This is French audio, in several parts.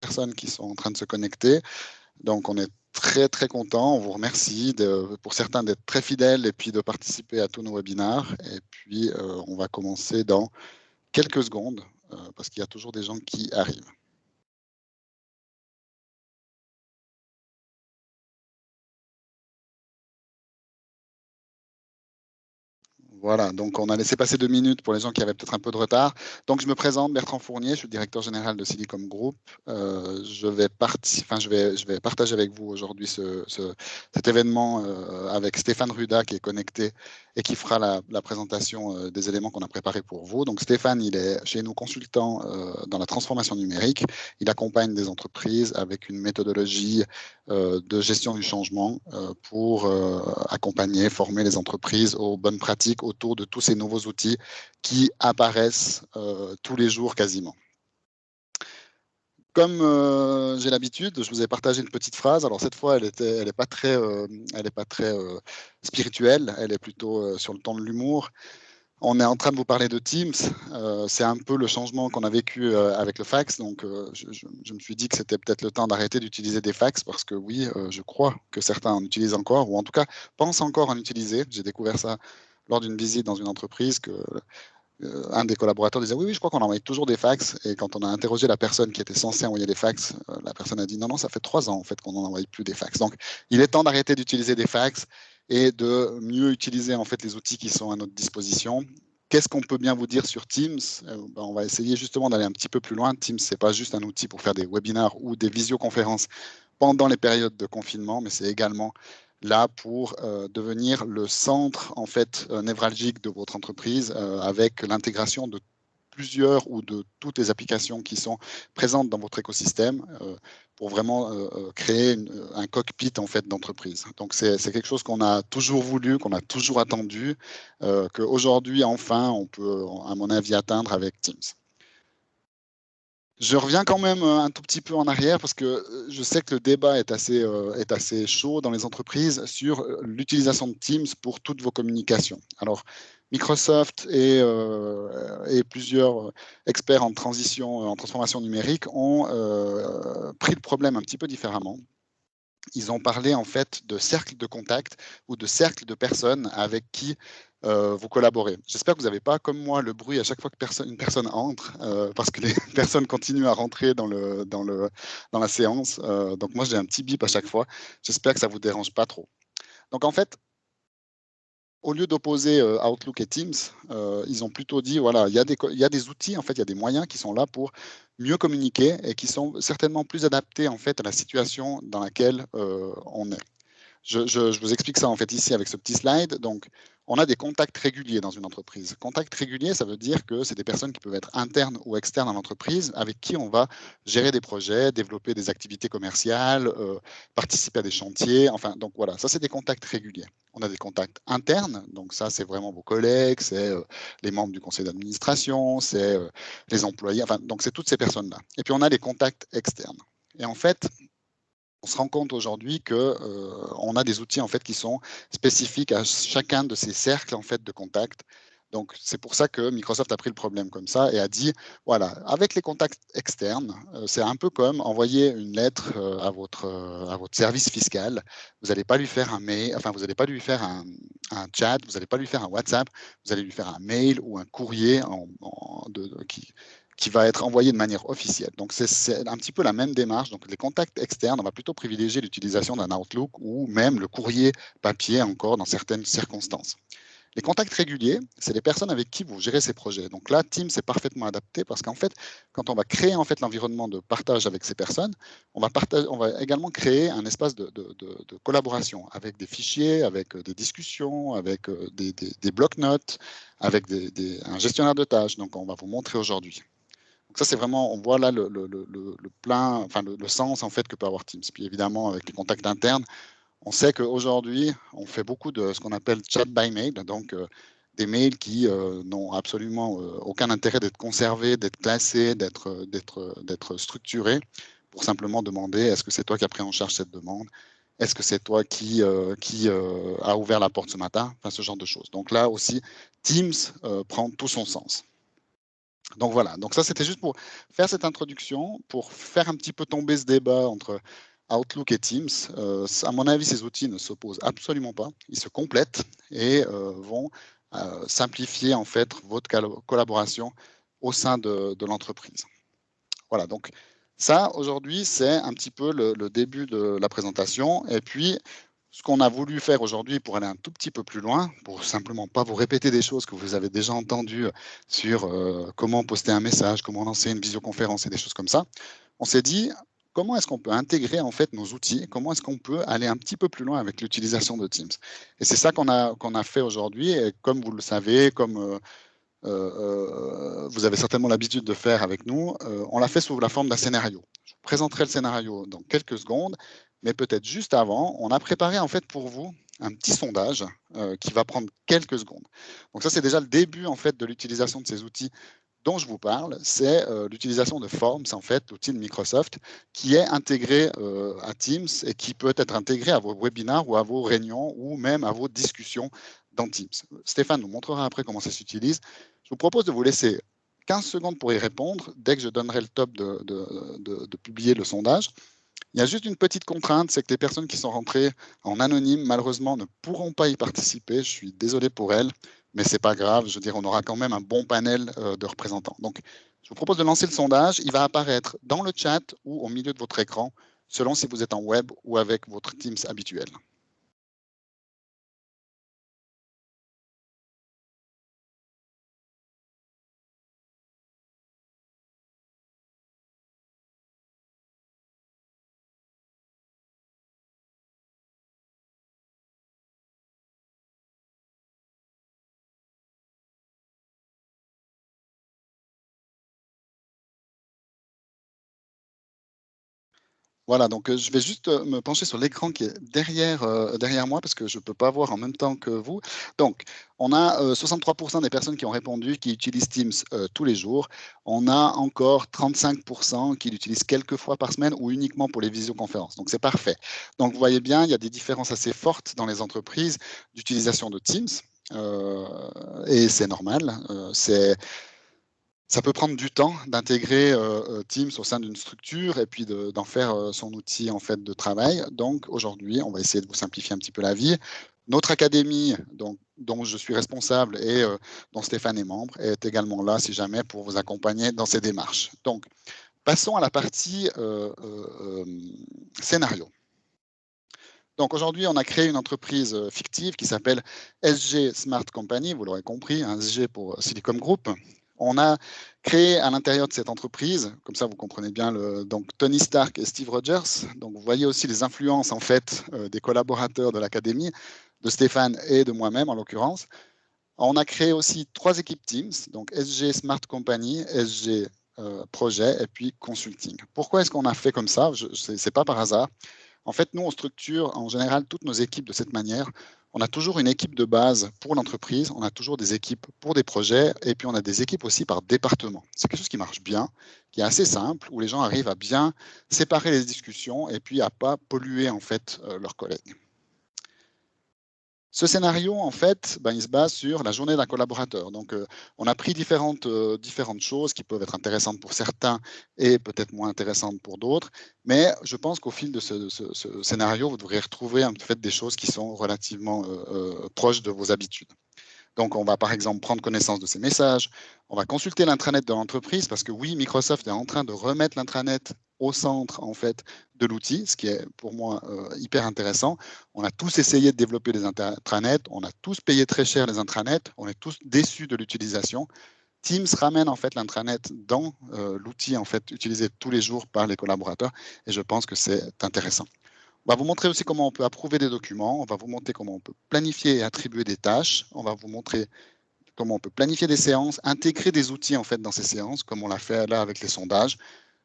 personnes qui sont en train de se connecter. Donc, on est très, très content. On vous remercie pour certains d'être très fidèles et puis de participer à tous nos webinaires. Et puis, on va commencer dans quelques secondes parce qu'il y a toujours des gens qui arrivent. Voilà, donc on a laissé passer 2 minutes pour les gens qui avaient peut-être un peu de retard. Donc je me présente, Bertrand Fournier, je suis le directeur général de Silicom Group. Je vais partager avec vous aujourd'hui cet événement avec Stéphane Ruda qui est connecté et qui fera la présentation des éléments qu'on a préparés pour vous. Donc Stéphane, il est chez nous consultant dans la transformation numérique. Il accompagne des entreprises avec une méthodologie de gestion du changement pour accompagner, former les entreprises aux bonnes pratiques autour de tous ces nouveaux outils qui apparaissent tous les jours quasiment. Comme j'ai l'habitude, je vous ai partagé une petite phrase. Alors cette fois, elle n'est pas très, spirituelle, elle est plutôt sur le ton de l'humour. On est en train de vous parler de Teams. C'est un peu le changement qu'on a vécu avec le fax. Donc, je me suis dit que c'était peut-être le temps d'arrêter d'utiliser des fax parce que oui, je crois que certains en utilisent encore ou en tout cas pensent encore en utiliser. J'ai découvert ça lors d'une visite dans une entreprise que un des collaborateurs disait oui, je crois qu'on envoie toujours des fax. Et quand on a interrogé la personne qui était censée envoyer des fax, la personne a dit non, ça fait 3 ans en fait qu'on n'en envoie plus des fax. Donc, il est temps d'arrêter d'utiliser des fax et de mieux utiliser en fait les outils qui sont à notre disposition. Qu'est-ce qu'on peut bien vous dire sur Teams? On va essayer justement d'aller un petit peu plus loin. Teams, c'est pas juste un outil pour faire des webinaires ou des visioconférences pendant les périodes de confinement, mais c'est également là pour devenir le centre en fait névralgique de votre entreprise avec l'intégration de plusieurs ou de toutes les applications qui sont présentes dans votre écosystème pour vraiment créer un cockpit en fait d'entreprise. Donc c'est quelque chose qu'on a toujours voulu, qu'on a toujours attendu, qu'aujourd'hui enfin on peut à mon avis atteindre avec Teams. Je reviens quand même un tout petit peu en arrière parce que je sais que le débat est assez chaud dans les entreprises sur l'utilisation de Teams pour toutes vos communications. Alors, Microsoft et plusieurs experts en transition, en transformation numérique ont pris le problème un petit peu différemment. Ils ont parlé en fait de cercle de contact ou de cercle de personnes avec qui vous collaborez. J'espère que vous n'avez pas, comme moi, le bruit à chaque fois que une personne entre, parce que les personnes continuent à rentrer dans la séance. Donc moi, j'ai un petit bip à chaque fois. J'espère que ça ne vous dérange pas trop. Donc en fait, au lieu d'opposer Outlook et Teams, ils ont plutôt dit, voilà, il y a des outils, en fait, il y a des moyens qui sont là pour mieux communiquer et qui sont certainement plus adaptés en fait à la situation dans laquelle on est. Je vous explique ça en fait ici avec ce petit slide. Donc, on a des contacts réguliers dans une entreprise. Contacts réguliers, ça veut dire que c'est des personnes qui peuvent être internes ou externes à l'entreprise avec qui on va gérer des projets, développer des activités commerciales, participer à des chantiers. Enfin, donc voilà, ça c'est des contacts réguliers. On a des contacts internes, donc ça c'est vraiment vos collègues, c'est les membres du conseil d'administration, c'est les employés, enfin donc c'est toutes ces personnes-là. Et puis on a les contacts externes. Et en fait, on se rend compte aujourd'hui que on a des outils en fait qui sont spécifiques à chacun de ces cercles en fait de contact. Donc c'est pour ça que Microsoft a pris le problème comme ça et a dit voilà, avec les contacts externes, c'est un peu comme envoyer une lettre à votre service fiscal. Vous n'allez pas lui faire un mail, enfin vous n'allez pas lui faire un chat, vous n'allez pas lui faire un WhatsApp, vous allez lui faire un mail ou un courrier qui va être envoyé de manière officielle. Donc, c'est un petit peu la même démarche. Donc, les contacts externes, on va plutôt privilégier l'utilisation d'un Outlook ou même le courrier papier encore dans certaines circonstances. Les contacts réguliers, c'est les personnes avec qui vous gérez ces projets. Donc là, Teams est parfaitement adapté parce qu'en fait, quand on va créer en fait l'environnement de partage avec ces personnes, on va également créer un espace de collaboration avec des fichiers, avec des discussions, avec des blocs-notes, avec un gestionnaire de tâches. Donc, on va vous montrer aujourd'hui. Donc ça, c'est vraiment, on voit là le plein, enfin le sens en fait que peut avoir Teams. Puis évidemment, avec les contacts internes, on sait qu'aujourd'hui, on fait beaucoup de ce qu'on appelle chat by mail, donc des mails qui n'ont absolument aucun intérêt d'être conservés, d'être classés, d'être structurés, pour simplement demander est-ce que c'est toi qui as pris en charge cette demande? Est-ce que c'est toi qui a ouvert la porte ce matin? Enfin, ce genre de choses. Donc là aussi, Teams prend tout son sens. Donc voilà, donc ça c'était juste pour faire cette introduction, pour faire un petit peu tomber ce débat entre Outlook et Teams. À mon avis, ces outils ne s'opposent absolument pas, ils se complètent et vont simplifier en fait votre collaboration au sein de l'entreprise. Voilà, donc ça aujourd'hui c'est un petit peu le début de la présentation. Et puis ce qu'on a voulu faire aujourd'hui pour aller un tout petit peu plus loin, pour simplement pas vous répéter des choses que vous avez déjà entendues sur comment poster un message, comment lancer une visioconférence et des choses comme ça, on s'est dit comment est-ce qu'on peut intégrer en fait nos outils, comment est-ce qu'on peut aller un petit peu plus loin avec l'utilisation de Teams. Et c'est ça qu'on a fait aujourd'hui. Et comme vous le savez, comme vous avez certainement l'habitude de faire avec nous, on l'a fait sous la forme d'un scénario. Je vous présenterai le scénario dans quelques secondes, mais peut-être juste avant, on a préparé en fait pour vous un petit sondage qui va prendre quelques secondes. Donc ça, c'est déjà le début en fait de l'utilisation de ces outils dont je vous parle, c'est l'utilisation de Forms, en fait, l'outil de Microsoft, qui est intégré à Teams et qui peut être intégré à vos webinars ou à vos réunions ou même à vos discussions dans Teams. Stéphane nous montrera après comment ça s'utilise. Je vous propose de vous laisser 15 secondes pour y répondre, dès que je donnerai le top de publier le sondage. Il y a juste une petite contrainte, c'est que les personnes qui sont rentrées en anonyme, malheureusement, ne pourront pas y participer. Je suis désolé pour elles, mais ce n'est pas grave. Je veux dire, on aura quand même un bon panel de représentants. Donc, je vous propose de lancer le sondage. Il va apparaître dans le chat ou au milieu de votre écran, selon si vous êtes en web ou avec votre Teams habituel. Voilà, donc je vais juste me pencher sur l'écran qui est derrière moi parce que je ne peux pas voir en même temps que vous. Donc, on a 63% des personnes qui ont répondu qui utilisent Teams tous les jours. On a encore 35% qui l'utilisent quelques fois par semaine ou uniquement pour les visioconférences. Donc, c'est parfait. Donc, vous voyez bien, il y a des différences assez fortes dans les entreprises d'utilisation de Teams. Et c'est normal. Ça peut prendre du temps d'intégrer Teams au sein d'une structure et puis d'en faire son outil en fait de travail. Donc aujourd'hui, on va essayer de vous simplifier un petit peu la vie. Notre académie, donc, dont je suis responsable et dont Stéphane est membre, est également là si jamais pour vous accompagner dans ces démarches. Donc, passons à la partie scénario. Donc aujourd'hui, on a créé une entreprise fictive qui s'appelle SG Smart Company, vous l'aurez compris, un SG pour Silicon Group. On a créé à l'intérieur de cette entreprise, comme ça vous comprenez bien, donc Tony Stark et Steve Rogers. Donc vous voyez aussi les influences en fait des collaborateurs de l'académie, de Stéphane et de moi-même en l'occurrence. On a créé aussi 3 équipes Teams, donc SG Smart Company, SG Projet et puis Consulting. Pourquoi est-ce qu'on a fait comme ça? Ce n'est pas par hasard. En fait, nous, on structure en général toutes nos équipes de cette manière. On a toujours une équipe de base pour l'entreprise, on a toujours des équipes pour des projets, et puis on a des équipes aussi par département. C'est quelque chose qui marche bien, qui est assez simple, où les gens arrivent à bien séparer les discussions et puis à pas polluer en fait leurs collègues. Ce scénario, en fait, il se base sur la journée d'un collaborateur. Donc, on a pris différentes choses qui peuvent être intéressantes pour certains et peut-être moins intéressantes pour d'autres. Mais je pense qu'au fil de ce scénario, vous devrez retrouver en fait des choses qui sont relativement proches de vos habitudes. Donc, on va par exemple prendre connaissance de ces messages. On va consulter l'intranet de l'entreprise parce que oui, Microsoft est en train de remettre l'intranet au centre en fait de l'outil, ce qui est pour moi hyper intéressant. On a tous essayé de développer des intranets, on a tous payé très cher les intranets, on est tous déçus de l'utilisation. Teams ramène en fait l'intranet dans l'outil en fait utilisé tous les jours par les collaborateurs et je pense que c'est intéressant. On va vous montrer aussi comment on peut approuver des documents. On va vous montrer comment on peut planifier et attribuer des tâches. On va vous montrer comment on peut planifier des séances, intégrer des outils en fait dans ces séances, comme on l'a fait là avec les sondages,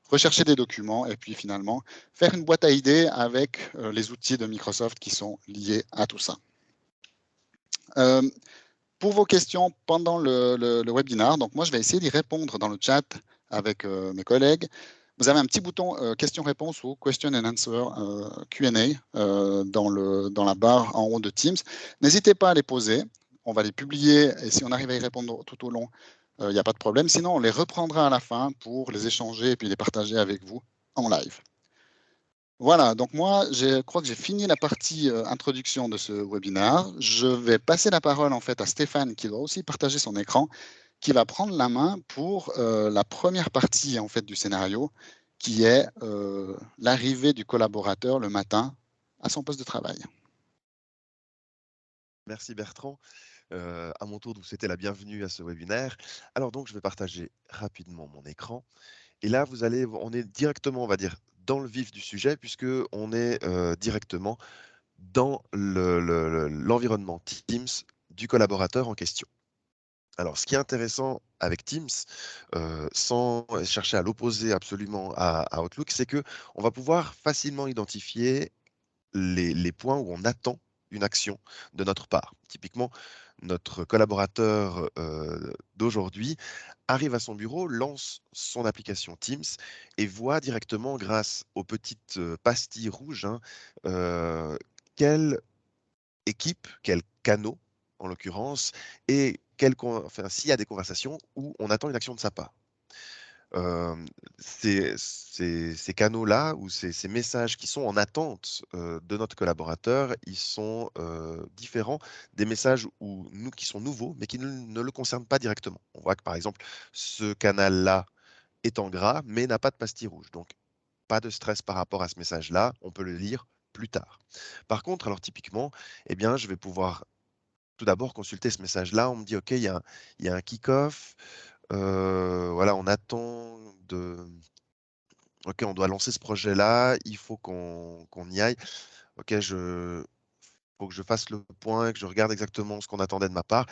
rechercher des documents et puis finalement faire une boîte à idées avec les outils de Microsoft qui sont liés à tout ça. Pour vos questions pendant le webinaire, donc moi je vais essayer d'y répondre dans le chat avec mes collègues. Vous avez un petit bouton question-réponse ou question and answer Q&A dans la barre en haut de Teams. N'hésitez pas à les poser. On va les publier et si on arrive à y répondre tout au long, il n'y a pas de problème. Sinon, on les reprendra à la fin pour les échanger et puis les partager avec vous en live. Voilà, donc moi, je crois que j'ai fini la partie introduction de ce webinaire. Je vais passer la parole en fait à Stéphane qui doit aussi partager son écran, qui va prendre la main pour la première partie en fait du scénario, qui est l'arrivée du collaborateur le matin à son poste de travail. Merci Bertrand. À mon tour, de vous souhaiter la bienvenue à ce webinaire. Alors donc, je vais partager rapidement mon écran. Et là, on est directement, on va dire, dans le vif du sujet, puisque on est directement dans l'environnement Teams du collaborateur en question. Alors, ce qui est intéressant avec Teams, sans chercher à l'opposer absolument à Outlook, c'est que on va pouvoir facilement identifier les points où on attend une action de notre part. Typiquement, notre collaborateur d'aujourd'hui arrive à son bureau, lance son application Teams et voit directement, grâce aux petites pastilles rouges, hein, quelle équipe, quel canot en l'occurrence, et s'il y a des conversations où on attend une action de sa part. Ces canaux-là ou ces messages qui sont en attente de notre collaborateur, ils sont différents des messages qui sont nouveaux, mais qui ne le concernent pas directement. On voit que par exemple, ce canal-là est en gras, mais n'a pas de pastille rouge. Donc, pas de stress par rapport à ce message-là, on peut le lire plus tard. Par contre, alors typiquement, eh bien, je vais pouvoir tout d'abord consulter ce message-là. On me dit, OK, il y a un kick-off. Voilà, on attend de. OK, on doit lancer ce projet-là, il faut qu'on y aille. OK, faut que je fasse le point, que je regarde exactement ce qu'on attendait de ma part.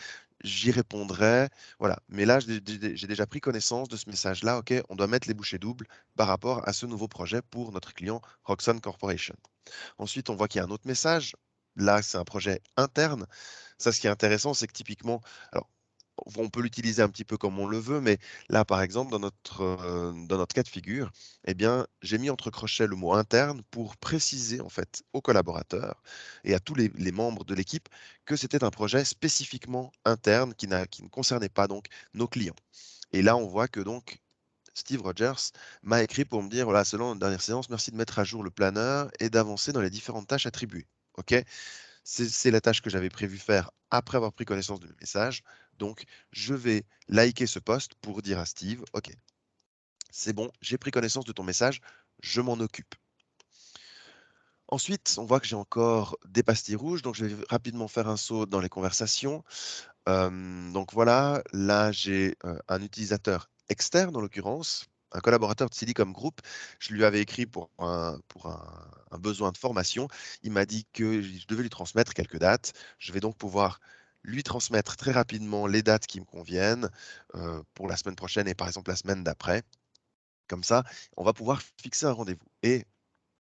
J'y répondrai. Voilà. Mais là, j'ai déjà pris connaissance de ce message-là. OK, on doit mettre les bouchées doubles par rapport à ce nouveau projet pour notre client Roxon Corporation. Ensuite, on voit qu'il y a un autre message. Là, c'est un projet interne. Ça, ce qui est intéressant, c'est que typiquement, alors, on peut l'utiliser un petit peu comme on le veut, mais là, par exemple, dans notre cas de figure, eh bien, j'ai mis entre crochets le mot interne pour préciser en fait aux collaborateurs et à tous les membres de l'équipe que c'était un projet spécifiquement interne qui ne concernait pas donc nos clients. Et là, on voit que donc Steve Rogers m'a écrit pour me dire, voilà, selon notre dernière séance, merci de mettre à jour le planeur et d'avancer dans les différentes tâches attribuées. OK, c'est la tâche que j'avais prévu faire après avoir pris connaissance du message. Donc, je vais liker ce post pour dire à Steve, OK, c'est bon, j'ai pris connaissance de ton message, je m'en occupe. Ensuite, on voit que j'ai encore des pastilles rouges, donc je vais rapidement faire un saut dans les conversations. Donc voilà, là j'ai un utilisateur externe en l'occurrence, un collaborateur de Silicom Group. Je lui avais écrit pour un besoin de formation. Il m'a dit que je devais lui transmettre quelques dates. Je vais donc pouvoir lui transmettre très rapidement les dates qui me conviennent pour la semaine prochaine et par exemple la semaine d'après. Comme ça, on va pouvoir fixer un rendez-vous. Et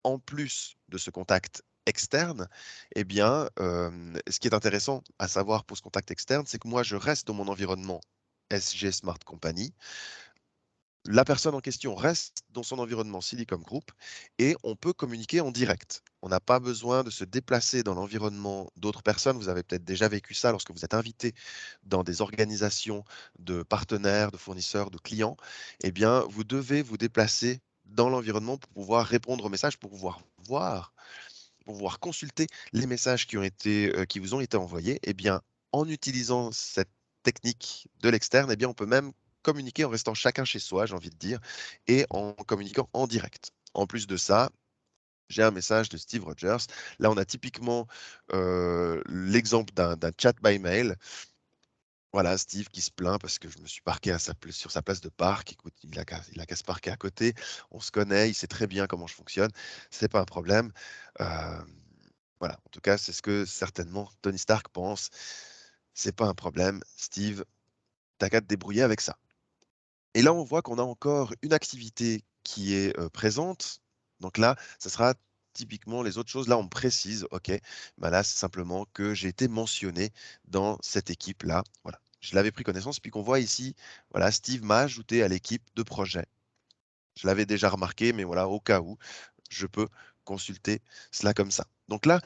en plus de ce contact externe, eh bien, ce qui est intéressant à savoir pour ce contact externe, c'est que moi, je reste dans mon environnement SG Smart Company. La personne en question reste dans son environnement Silicom Group et on peut communiquer en direct. On n'a pas besoin de se déplacer dans l'environnement d'autres personnes. Vous avez peut-être déjà vécu ça lorsque vous êtes invité dans des organisations de partenaires, de fournisseurs, de clients. Eh bien, vous devez vous déplacer dans l'environnement pour pouvoir répondre aux messages, pour pouvoir voir, pour pouvoir consulter les messages qui vous ont été envoyés. Eh bien, en utilisant cette technique de l'externe, eh bien, on peut même communiquer en restant chacun chez soi, j'ai envie de dire, et en communiquant en direct. En plus de ça, j'ai un message de Steve Rogers. Là, on a typiquement l'exemple d'un chat by mail. Voilà, Steve qui se plaint parce que je me suis parqué sur sa place de parc. Écoute, il a qu'à se parquer à côté. On se connaît, il sait très bien comment je fonctionne. C'est pas un problème. Euh, voilà, en tout cas, c'est ce que certainement Tony Stark pense. C'est pas un problème. Steve, t'as qu'à te débrouiller avec ça. Et là, on voit qu'on a encore une activité qui est présente. Donc là, ça sera typiquement les autres choses. Là, on me précise, OK, bah là, c'est simplement que j'ai été mentionné dans cette équipe-là. Voilà. Je l'avais pris connaissance, puis qu'on voit ici, voilà, Steve m'a ajouté à l'équipe de projet. Je l'avais déjà remarqué, mais voilà, au cas où, je peux consulter cela comme ça. Donc là,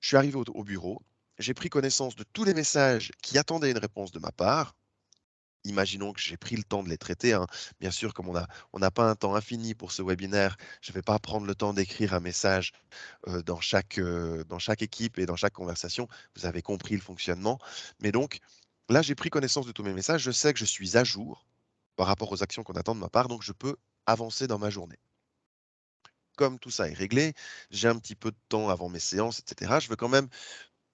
je suis arrivé au bureau, j'ai pris connaissance de tous les messages qui attendaient une réponse de ma part. imaginons que j'ai pris le temps de les traiter, hein. Bien sûr, comme on n'a pas un temps infini pour ce webinaire, je ne vais pas prendre le temps d'écrire un message dans chaque équipe et dans chaque conversation. Vous avez compris le fonctionnement. Mais donc, là, j'ai pris connaissance de tous mes messages. Je sais que je suis à jour par rapport aux actions qu'on attend de ma part, donc je peux avancer dans ma journée. Comme tout ça est réglé, j'ai un petit peu de temps avant mes séances, etc. Je veux quand même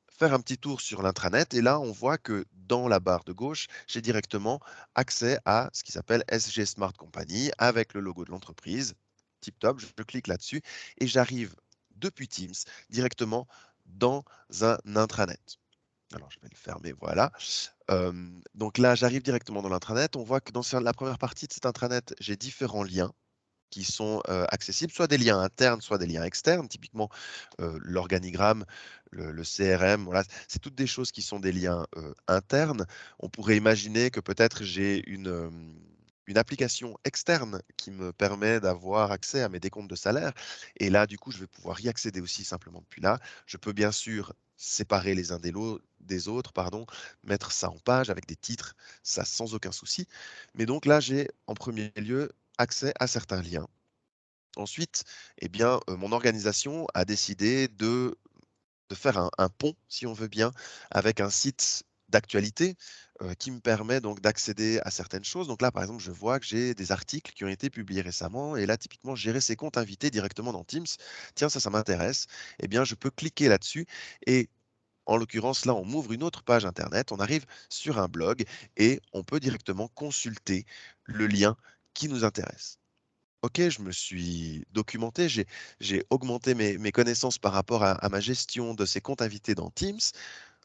faire un petit tour sur l'intranet et là, on voit que dans la barre de gauche, j'ai directement accès à ce qui s'appelle SG Smart Company avec le logo de l'entreprise. Tip top, je clique là-dessus et j'arrive depuis Teams directement dans un intranet. Alors, je vais le fermer, voilà. Donc là, j'arrive directement dans l'intranet. On voit que dans la première partie de cet intranet, j'ai différents liens qui sont accessibles, soit des liens internes, soit des liens externes. Typiquement, l'organigramme, le CRM, voilà, c'est toutes des choses qui sont des liens internes. On pourrait imaginer que peut-être j'ai une application externe qui me permet d'avoir accès à mes décomptes de salaire. Et là, du coup, je vais pouvoir y accéder aussi simplement depuis là. Je peux bien sûr séparer les uns des autres, pardon, mettre ça en page avec des titres, ça sans aucun souci. Mais donc là, j'ai en premier lieu accès à certains liens. Ensuite, eh bien, mon organisation a décidé de faire un pont, si on veut bien, avec un site d'actualité qui me permet donc d'accéder à certaines choses. Donc là, par exemple, je vois que j'ai des articles qui ont été publiés récemment et là, typiquement, gérer ces comptes invités directement dans Teams. Tiens, ça m'intéresse. Eh bien, je peux cliquer là-dessus et en l'occurrence, là, on m'ouvre une autre page Internet, on arrive sur un blog et on peut directement consulter le lien qui nous intéresse. OK, je me suis documenté, j'ai augmenté mes connaissances par rapport à ma gestion de ces comptes invités dans Teams.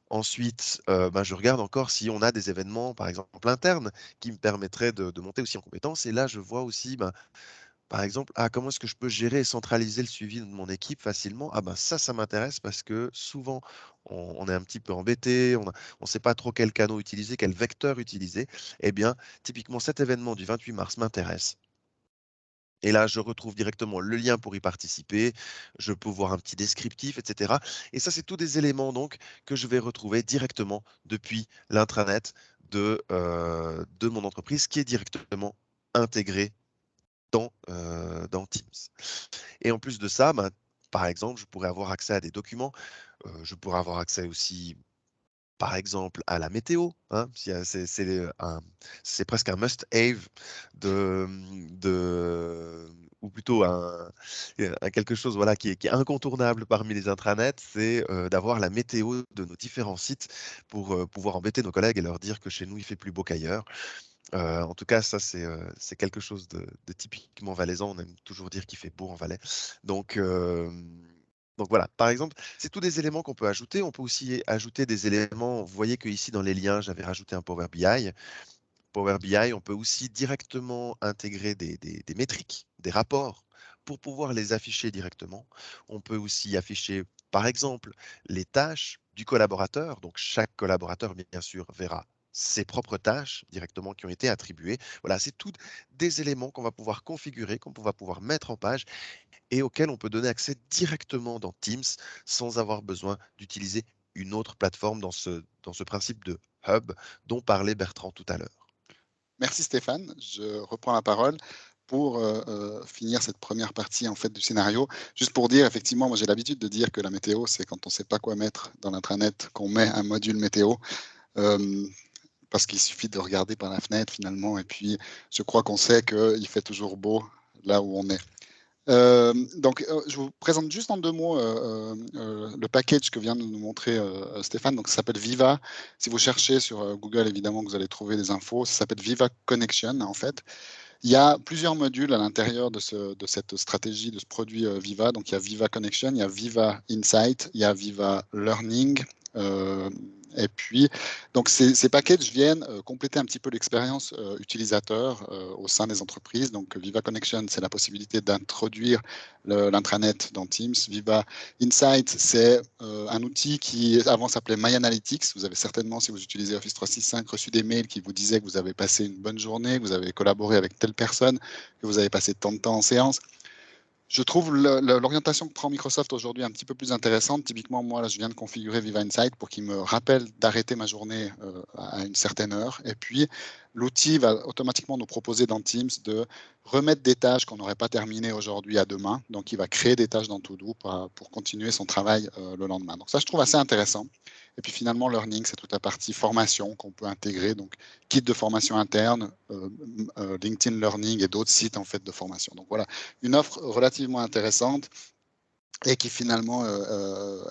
Ensuite, ben, je regarde encore si on a des événements, par exemple internes, qui me permettraient de monter aussi en compétences. Et là, je vois aussi, ben, par exemple, comment est-ce que je peux gérer et centraliser le suivi de mon équipe facilement? Ah ben ça m'intéresse parce que souvent, on est un petit peu embêté, on ne sait pas trop quel canal utiliser, quel vecteur utiliser. Eh bien, typiquement, cet événement du 28 mars m'intéresse. Et là, je retrouve directement le lien pour y participer. Je peux voir un petit descriptif, etc. Et ça, c'est tous des éléments donc que je vais retrouver directement depuis l'intranet de mon entreprise qui est directement intégré dans Teams. Et en plus de ça, ben, par exemple, je pourrais avoir accès à des documents. Je pourrais avoir accès aussi par exemple, à la météo, hein, c'est presque un must-have ou plutôt un quelque chose voilà, qui est incontournable parmi les intranets, c'est d'avoir la météo de nos différents sites pour pouvoir embêter nos collègues et leur dire que chez nous, il fait plus beau qu'ailleurs. En tout cas, ça, c'est quelque chose de typiquement valaisan. On aime toujours dire qu'il fait beau en Valais. Donc, donc voilà, par exemple, c'est tous des éléments qu'on peut ajouter. On peut aussi ajouter des éléments. Vous voyez que ici dans les liens, j'avais rajouté un Power BI. Power BI, on peut aussi directement intégrer des métriques, des rapports pour pouvoir les afficher directement. On peut aussi afficher, par exemple, les tâches du collaborateur. Donc chaque collaborateur, bien sûr, verra ses propres tâches directement qui ont été attribuées. Voilà, c'est tous des éléments qu'on va pouvoir configurer, qu'on va pouvoir mettre en page et auxquels on peut donner accès directement dans Teams sans avoir besoin d'utiliser une autre plateforme dans ce principe de hub dont parlait Bertrand tout à l'heure. Merci Stéphane. Je reprends la parole pour finir cette première partie en fait du scénario. Juste pour dire, effectivement, moi j'ai l'habitude de dire que la météo, c'est quand on ne sait pas quoi mettre dans l'intranet qu'on met un module météo. Parce qu'il suffit de regarder par la fenêtre finalement. Et puis, je crois qu'on sait qu'il fait toujours beau là où on est. Donc, je vous présente juste en deux mots le package que vient de nous montrer Stéphane. Donc, ça s'appelle Viva. Si vous cherchez sur Google, évidemment, vous allez trouver des infos. Ça s'appelle Viva Connection, en fait. Il y a plusieurs modules à l'intérieur de cette stratégie, de ce produit Viva. Donc, il y a Viva Connection, il y a Viva Insight, il y a Viva Learning. Et puis, donc ces packages viennent compléter un petit peu l'expérience utilisateur au sein des entreprises. Donc, Viva Connection, c'est la possibilité d'introduire l'intranet dans Teams. Viva Insight, c'est un outil qui avant s'appelait My Analytics. Vous avez certainement, si vous utilisez Office 365, reçu des mails qui vous disaient que vous avez passé une bonne journée, que vous avez collaboré avec telle personne, que vous avez passé tant de temps en séance. Je trouve l'orientation que prend Microsoft aujourd'hui un petit peu plus intéressante. Typiquement, moi, là, je viens de configurer Viva Insight pour qu'il me rappelle d'arrêter ma journée à une certaine heure. Et puis, l'outil va automatiquement nous proposer dans Teams de remettre des tâches qu'on n'aurait pas terminées aujourd'hui à demain. Donc, il va créer des tâches dans To-Do pour continuer son travail le lendemain. Donc, ça, je trouve assez intéressant. Et puis, finalement, Learning, c'est toute la partie formation qu'on peut intégrer. Donc, kit de formation interne, LinkedIn Learning et d'autres sites en fait, de formation. Donc, voilà, une offre relativement intéressante et qui finalement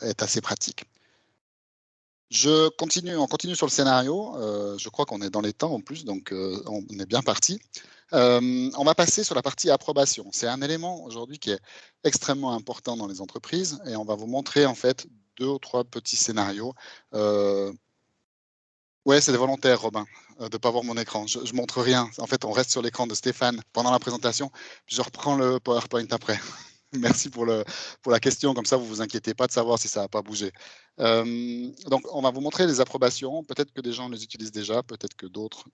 est assez pratique. On continue sur le scénario. Je crois qu'on est dans les temps en plus, donc on est bien parti. On va passer sur la partie approbation. C'est un élément aujourd'hui qui est extrêmement important dans les entreprises et on va vous montrer en fait 2 ou 3 petits scénarios. Ouais, c'est volontaire, Robin, de ne pas voir mon écran. Je montre rien. En fait, on reste sur l'écran de Stéphane pendant la présentation, puis je reprends le PowerPoint après. Merci pour la question, comme ça vous ne vous inquiétez pas de savoir si ça n'a pas bougé. Donc on va vous montrer les approbations, peut-être que des gens les utilisent déjà, peut-être que d'autres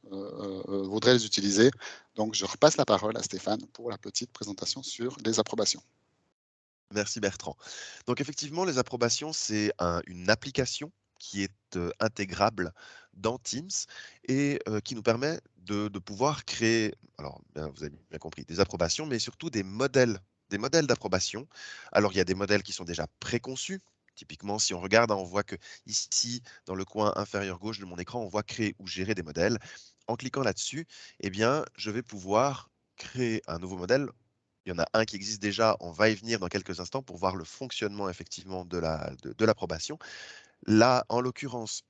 voudraient les utiliser. Donc je repasse la parole à Stéphane pour la petite présentation sur les approbations. Merci Bertrand. Donc effectivement, les approbations, c'est une application qui est intégrable dans Teams et qui nous permet de pouvoir créer, alors vous avez bien compris, des approbations, mais surtout des modèles d'approbation. Alors il y a des modèles qui sont déjà préconçus. Typiquement, si on regarde, on voit que ici, dans le coin inférieur gauche de mon écran, on voit créer ou gérer des modèles. En cliquant là-dessus, eh bien, je vais pouvoir créer un nouveau modèle. Il y en a un qui existe déjà, on va y venir dans quelques instants pour voir le fonctionnement effectivement de l'approbation. Là, en l'occurrence,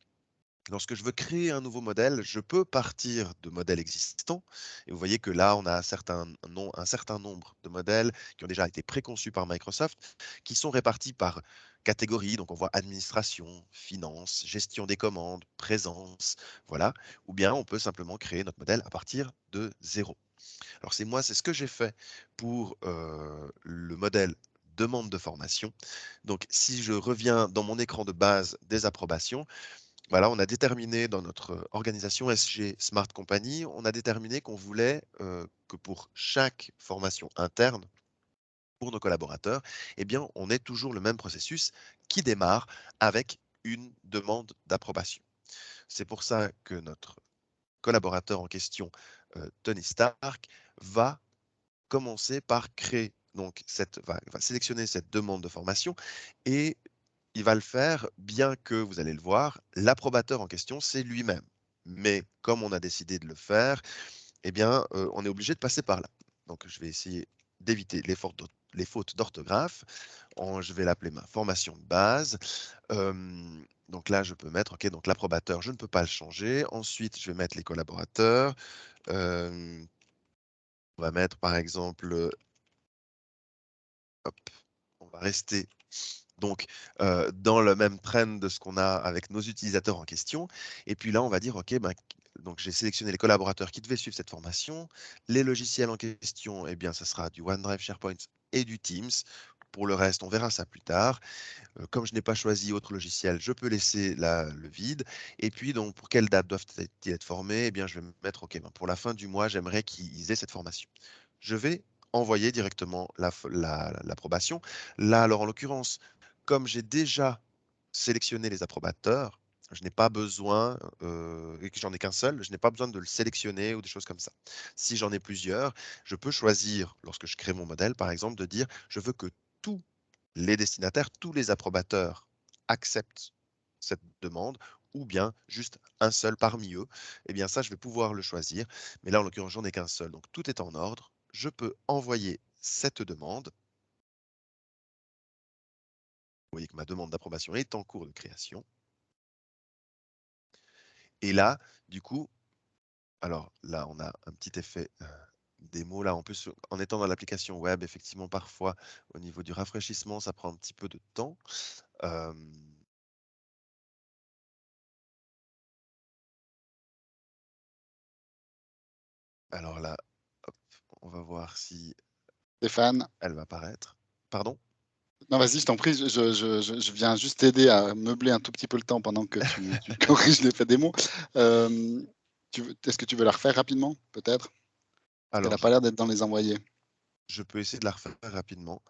lorsque je veux créer un nouveau modèle, je peux partir de modèles existants. Et vous voyez que là, on a un certain nombre de modèles qui ont déjà été préconçus par Microsoft, qui sont répartis par catégorie. Donc, on voit administration, finance, gestion des commandes, présence, voilà. Ou bien, on peut simplement créer notre modèle à partir de zéro. Alors c'est ce que j'ai fait pour le modèle demande de formation. Donc si je reviens dans mon écran de base des approbations, voilà, on a déterminé dans notre organisation SG Smart Company, on a déterminé qu'on voulait que pour chaque formation interne, pour nos collaborateurs, eh bien, on ait toujours le même processus qui démarre avec une demande d'approbation. C'est pour ça que notre collaborateur en question, Tony Stark, va commencer par créer, donc va sélectionner cette demande de formation et il va le faire, bien que, vous allez le voir, l'approbateur en question, c'est lui-même. Mais comme on a décidé de le faire, eh bien, on est obligé de passer par là. Donc, je vais essayer d'éviter les fautes d'orthographe. Je vais l'appeler ma formation de base. Donc là, je peux mettre, OK, donc l'approbateur, je ne peux pas le changer. Ensuite, je vais mettre les collaborateurs. On va mettre, par exemple, hop, on va rester donc dans le même trend de ce qu'on a avec nos utilisateurs en question. Et puis là, on va dire, OK, ben, donc j'ai sélectionné les collaborateurs qui devaient suivre cette formation. Les logiciels en question, eh bien, ça sera du OneDrive, SharePoint et du Teams. Pour le reste, on verra ça plus tard. Comme je n'ai pas choisi autre logiciel, je peux laisser le vide. Et puis, donc, pour quelle date doivent-ils être formés? Eh bien, je vais me mettre, OK, ben, pour la fin du mois, j'aimerais qu'ils aient cette formation. Je vais envoyer directement l'approbation. Là, alors, en l'occurrence, comme j'ai déjà sélectionné les approbateurs, je n'ai pas besoin, et que j'en ai qu'un seul, je n'ai pas besoin de le sélectionner ou des choses comme ça. Si j'en ai plusieurs, je peux choisir, lorsque je crée mon modèle, par exemple, de dire, je veux que tous les destinataires, tous les approbateurs acceptent cette demande, ou bien juste un seul parmi eux. Eh bien, ça, je vais pouvoir le choisir. Mais là, en l'occurrence, j'en ai qu'un seul. Donc, tout est en ordre. Je peux envoyer cette demande. Vous voyez que ma demande d'approbation est en cours de création. Et là, du coup, alors là, on a un petit effet démo. Là, en plus, en étant dans l'application web, effectivement, parfois, au niveau du rafraîchissement, ça prend un petit peu de temps. Alors là, hop, on va voir si Stéphane? elle va apparaître. Pardon? Non, vas-y, je t'en prie, je viens juste t'aider à meubler un tout petit peu le temps pendant que tu corriges l'effet démo. Est-ce que tu veux la refaire rapidement, peut-être? Parce qu'elle n'a Alors, pas l'air d'être dans les envoyés. je peux essayer de la refaire rapidement.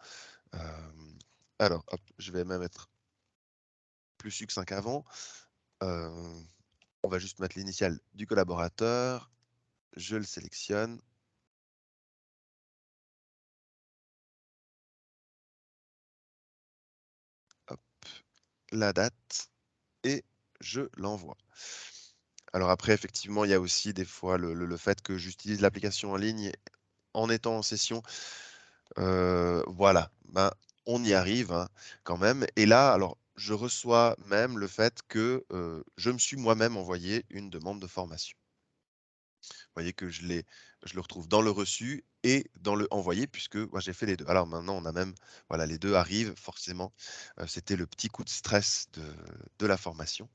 Alors, hop, je vais même être plus succinct qu'avant. On va juste mettre l'initiale du collaborateur. je le sélectionne. Hop, la date et je l'envoie. Alors après, effectivement, il y a aussi des fois le fait que j'utilise l'application en ligne en étant en session. Voilà, ben, on y arrive, hein, quand même. Et là, alors, je reçois même le fait que je me suis moi-même envoyé une demande de formation. Vous voyez que je le retrouve dans le reçu et dans le envoyé, puisque moi j'ai fait les deux. Alors maintenant, on a même, voilà, les deux arrivent forcément. C'était le petit coup de stress de la formation.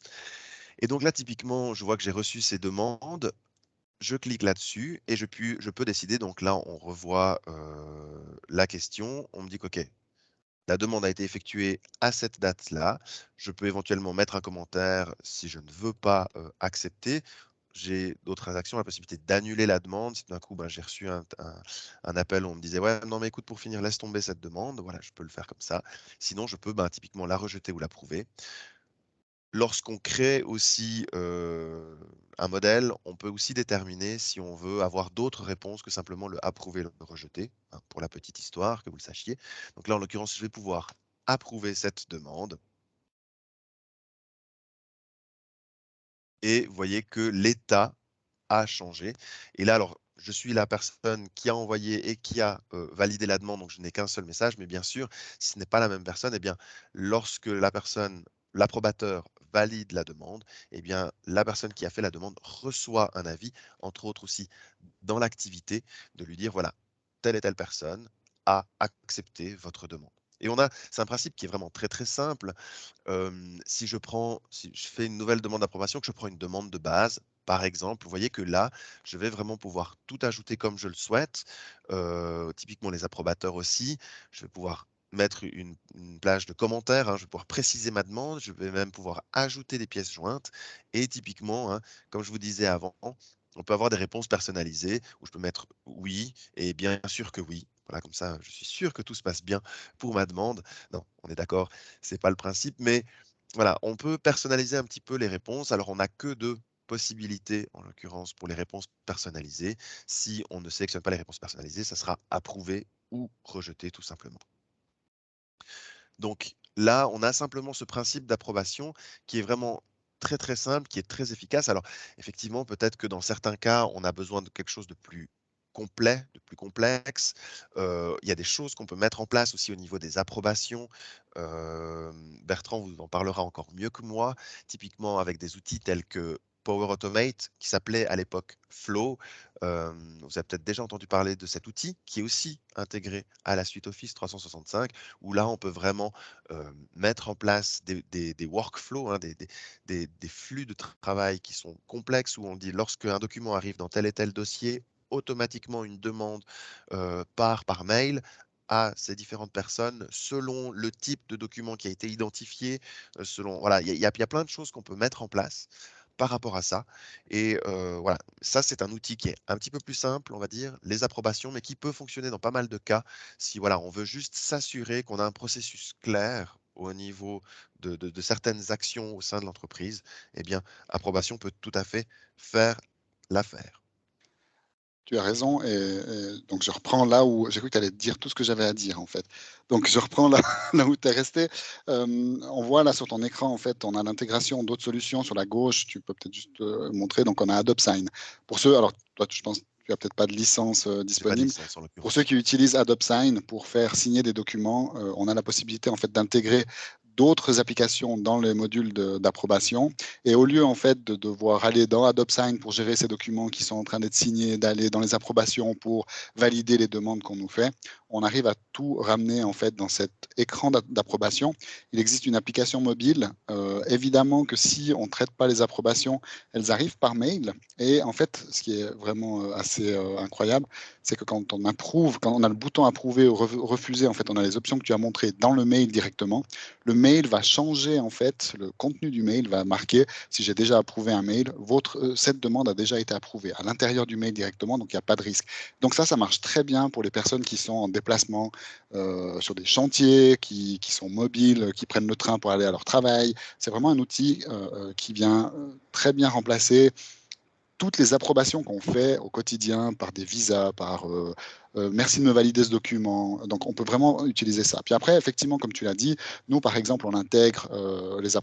Et donc là, typiquement, je vois que j'ai reçu ces demandes. Je clique là-dessus et je peux décider. Donc là, on revoit la question. On me dit qu'OK, la demande a été effectuée à cette date-là. Je peux éventuellement mettre un commentaire si je ne veux pas accepter. J'ai d'autres actions, la possibilité d'annuler la demande. Si d'un coup, ben, j'ai reçu un appel où on me disait ouais, non, mais écoute, pour finir, laisse tomber cette demande. Voilà, je peux le faire comme ça. Sinon, je peux ben, typiquement la rejeter ou l'approuver. Lorsqu'on crée aussi un modèle, on peut aussi déterminer si on veut avoir d'autres réponses que simplement le approuver, le rejeter, hein, pour la petite histoire, que vous le sachiez. Donc là, en l'occurrence, je vais pouvoir approuver cette demande. Et vous voyez que l'état a changé. Et là, alors, je suis la personne qui a envoyé et qui a validé la demande, donc je n'ai qu'un seul message. Mais bien sûr, si ce n'est pas la même personne, eh bien, lorsque la personne, l'approbateur, valide la demande, eh bien, la personne qui a fait la demande reçoit un avis, entre autres aussi dans l'activité, de lui dire, voilà, telle et telle personne a accepté votre demande. Et c'est un principe qui est vraiment très très simple. Si je fais une nouvelle demande d'approbation, que je prends une demande de base, par exemple, vous voyez que là, je vais vraiment pouvoir tout ajouter comme je le souhaite. Typiquement, les approbateurs aussi. Je vais pouvoir mettre une plage de commentaires, hein, je vais pouvoir préciser ma demande, je vais même pouvoir ajouter des pièces jointes. Et typiquement, hein, comme je vous disais avant, on peut avoir des réponses personnalisées où je peux mettre oui et bien sûr que oui. Voilà, comme ça, je suis sûr que tout se passe bien pour ma demande. Non, on est d'accord, c'est pas le principe, mais voilà, on peut personnaliser un petit peu les réponses. Alors, on n'a que deux possibilités, en l'occurrence, pour les réponses personnalisées. Si on ne sélectionne pas les réponses personnalisées, ça sera approuvé ou rejeté, tout simplement. Donc là, on a simplement ce principe d'approbation qui est vraiment très très simple, qui est très efficace. Alors effectivement, peut-être que dans certains cas, on a besoin de quelque chose de plus complet, de plus complexe. Il y a des choses qu'on peut mettre en place aussi au niveau des approbations. Bertrand vous en parlera encore mieux que moi, typiquement avec des outils tels que Power Automate, qui s'appelait à l'époque Flow. Vous avez peut-être déjà entendu parler de cet outil qui est aussi intégré à la suite Office 365, où là, on peut vraiment mettre en place des workflows, hein, des flux de travail qui sont complexes, où on dit lorsque un document arrive dans tel et tel dossier, automatiquement une demande part par mail à ces différentes personnes selon le type de document qui a été identifié, selon voilà, il y a plein de choses qu'on peut mettre en place par rapport à ça. Et voilà, ça c'est un outil qui est un petit peu plus simple, on va dire, les approbations, mais qui peut fonctionner dans pas mal de cas si voilà, on veut juste s'assurer qu'on a un processus clair au niveau de certaines actions au sein de l'entreprise. Eh bien, approbation peut tout à fait faire l'affaire. Tu as raison et donc je reprends là où j'ai cru que tu allais dire tout ce que j'avais à dire, en fait. Donc je reprends là là où tu es resté. On voit là sur ton écran, en fait, on a l'intégration d'autres solutions sur la gauche. Tu peux peut-être juste, montrer. Donc on a AdopSign. Pour ceux alors toi, je pense, tu as peut-être pas de licence, J'ai pas de disponible. licence en Pour ceux l'occurrence. qui utilisent AdopSign pour faire signer des documents, on a la possibilité, en fait, d'intégrer d'autres applications dans les modules d'approbation. Et au lieu, en fait, de devoir aller dans AdopSign pour gérer ces documents qui sont en train d'être signés, d'aller dans les approbations pour valider les demandes qu'on nous fait, on arrive à tout ramener, en fait, dans cet écran d'approbation. Il existe une application mobile. Évidemment que si on ne traite pas les approbations, elles arrivent par mail. Et en fait, ce qui est vraiment assez incroyable, c'est que quand on approuve, quand on a le bouton approuver ou refuser, en fait, on a les options que tu as montrées dans le mail directement. Le mail va changer, en fait, le contenu du mail va marquer, si j'ai déjà approuvé un mail, cette demande a déjà été approuvée à l'intérieur du mail directement, donc il n'y a pas de risque. Donc ça marche très bien pour les personnes qui sont en déplacement sur des chantiers, qui sont mobiles, qui prennent le train pour aller à leur travail. C'est vraiment un outil qui vient très bien remplacer toutes les approbations qu'on fait au quotidien par des visas, par merci de me valider ce document. Donc, on peut vraiment utiliser ça. Puis après, effectivement, comme tu l'as dit, nous, par exemple, on intègre les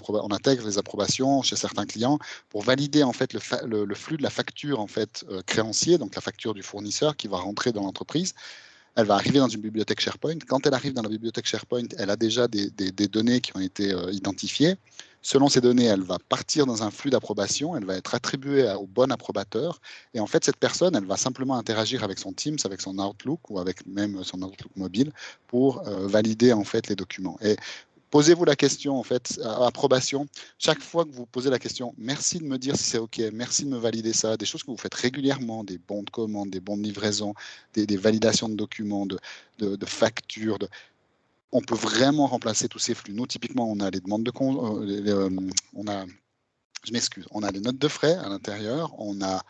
approbations chez certains clients pour valider en fait le flux de la facture en fait créancier, donc la facture du fournisseur qui va rentrer dans l'entreprise. Elle va arriver dans une bibliothèque SharePoint. Quand elle arrive dans la bibliothèque SharePoint, elle a déjà des données qui ont été identifiées. Selon ces données, elle va partir dans un flux d'approbation, elle va être attribuée au bon approbateur. Et en fait, cette personne, elle va simplement interagir avec son Teams, avec son Outlook ou avec même son Outlook mobile pour valider en fait les documents. Et posez-vous la question, en fait, approbation. Chaque fois que vous posez la question, merci de me dire si c'est OK, merci de me valider ça, des choses que vous faites régulièrement, des bons de commande, des bons de livraison, des validations de documents, de factures. On peut vraiment remplacer tous ces flux. Nous, typiquement, on a les demandes de compte, on a je m'excuse, on a les notes de frais à l'intérieur, on a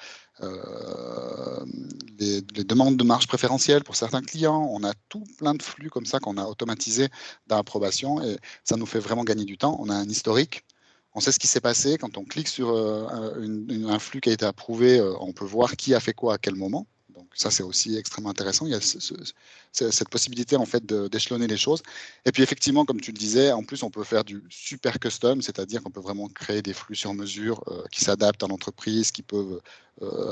les demandes de marge préférentielle pour certains clients, on a tout plein de flux comme ça qu'on a automatisé d'approbation et ça nous fait vraiment gagner du temps. On a un historique, on sait ce qui s'est passé. Quand on clique sur un flux qui a été approuvé, on peut voir qui a fait quoi à quel moment. Donc ça, c'est aussi extrêmement intéressant. Il y a cette possibilité en fait d'échelonner les choses. Et puis effectivement, comme tu le disais, en plus, on peut faire du super custom, c'est-à-dire qu'on peut vraiment créer des flux sur mesure qui s'adaptent à l'entreprise, qui peuvent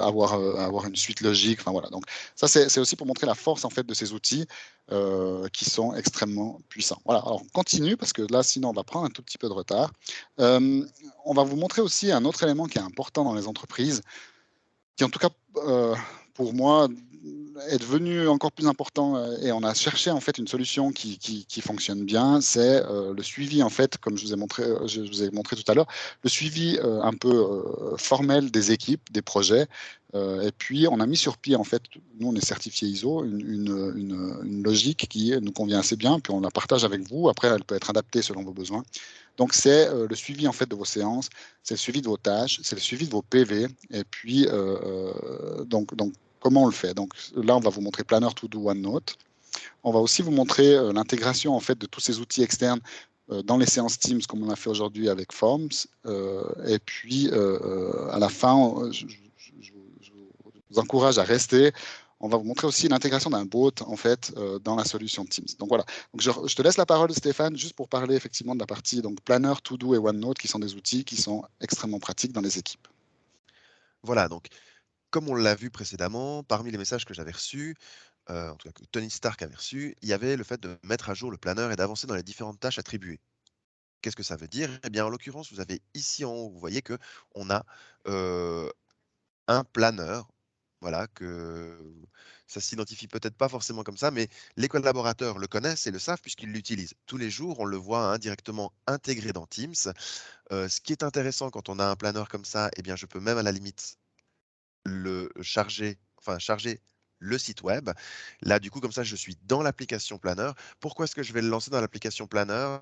avoir une suite logique. Enfin voilà. Donc ça, c'est aussi pour montrer la force en fait de ces outils qui sont extrêmement puissants. Voilà. Alors on continue parce que là, sinon, on va prendre un tout petit peu de retard. On va vous montrer aussi un autre élément qui est important dans les entreprises, qui en tout cas pour moi est devenu encore plus important et on a cherché en fait une solution qui fonctionne bien, c'est le suivi en fait, comme je vous ai montré tout à l'heure, le suivi un peu formel des équipes, des projets. Et puis on a mis sur pied en fait, nous on est certifié ISO, une logique qui nous convient assez bien, puis on la partage avec vous. Après, elle peut être adaptée selon vos besoins. Donc c'est le suivi en fait de vos séances, c'est le suivi de vos tâches, c'est le suivi de vos PV. Et puis donc comment on le fait? Donc là, on va vous montrer Planner, To Do, OneNote. On va aussi vous montrer l'intégration en fait de tous ces outils externes dans les séances Teams, comme on a fait aujourd'hui avec Forms. Et puis à la fin, je vous encourage à rester. On va vous montrer aussi l'intégration d'un bot en fait dans la solution Teams. Donc voilà. Donc je te laisse la parole, Stéphane, juste pour parler effectivement de la partie donc Planner, To Do et OneNote, qui sont des outils qui sont extrêmement pratiques dans les équipes. Voilà, donc comme on l'a vu précédemment, parmi les messages que j'avais reçus, en tout cas que Tony Stark avait reçu, il y avait le fait de mettre à jour le planeur et d'avancer dans les différentes tâches attribuées. Qu'est-ce que ça veut dire? Eh bien, en l'occurrence, vous avez ici en haut, vous voyez que on a un planeur, voilà, que ça s'identifie peut-être pas forcément comme ça, mais les collaborateurs le connaissent et le savent puisqu'ils l'utilisent. Tous les jours, on le voit indirectement intégré dans Teams. Ce qui est intéressant quand on a un planeur comme ça, eh bien, je peux même à la limite le charger, enfin charger le site web. Là, du coup, comme ça, je suis dans l'application Planner. Pourquoi est-ce que je vais le lancer dans l'application Planner?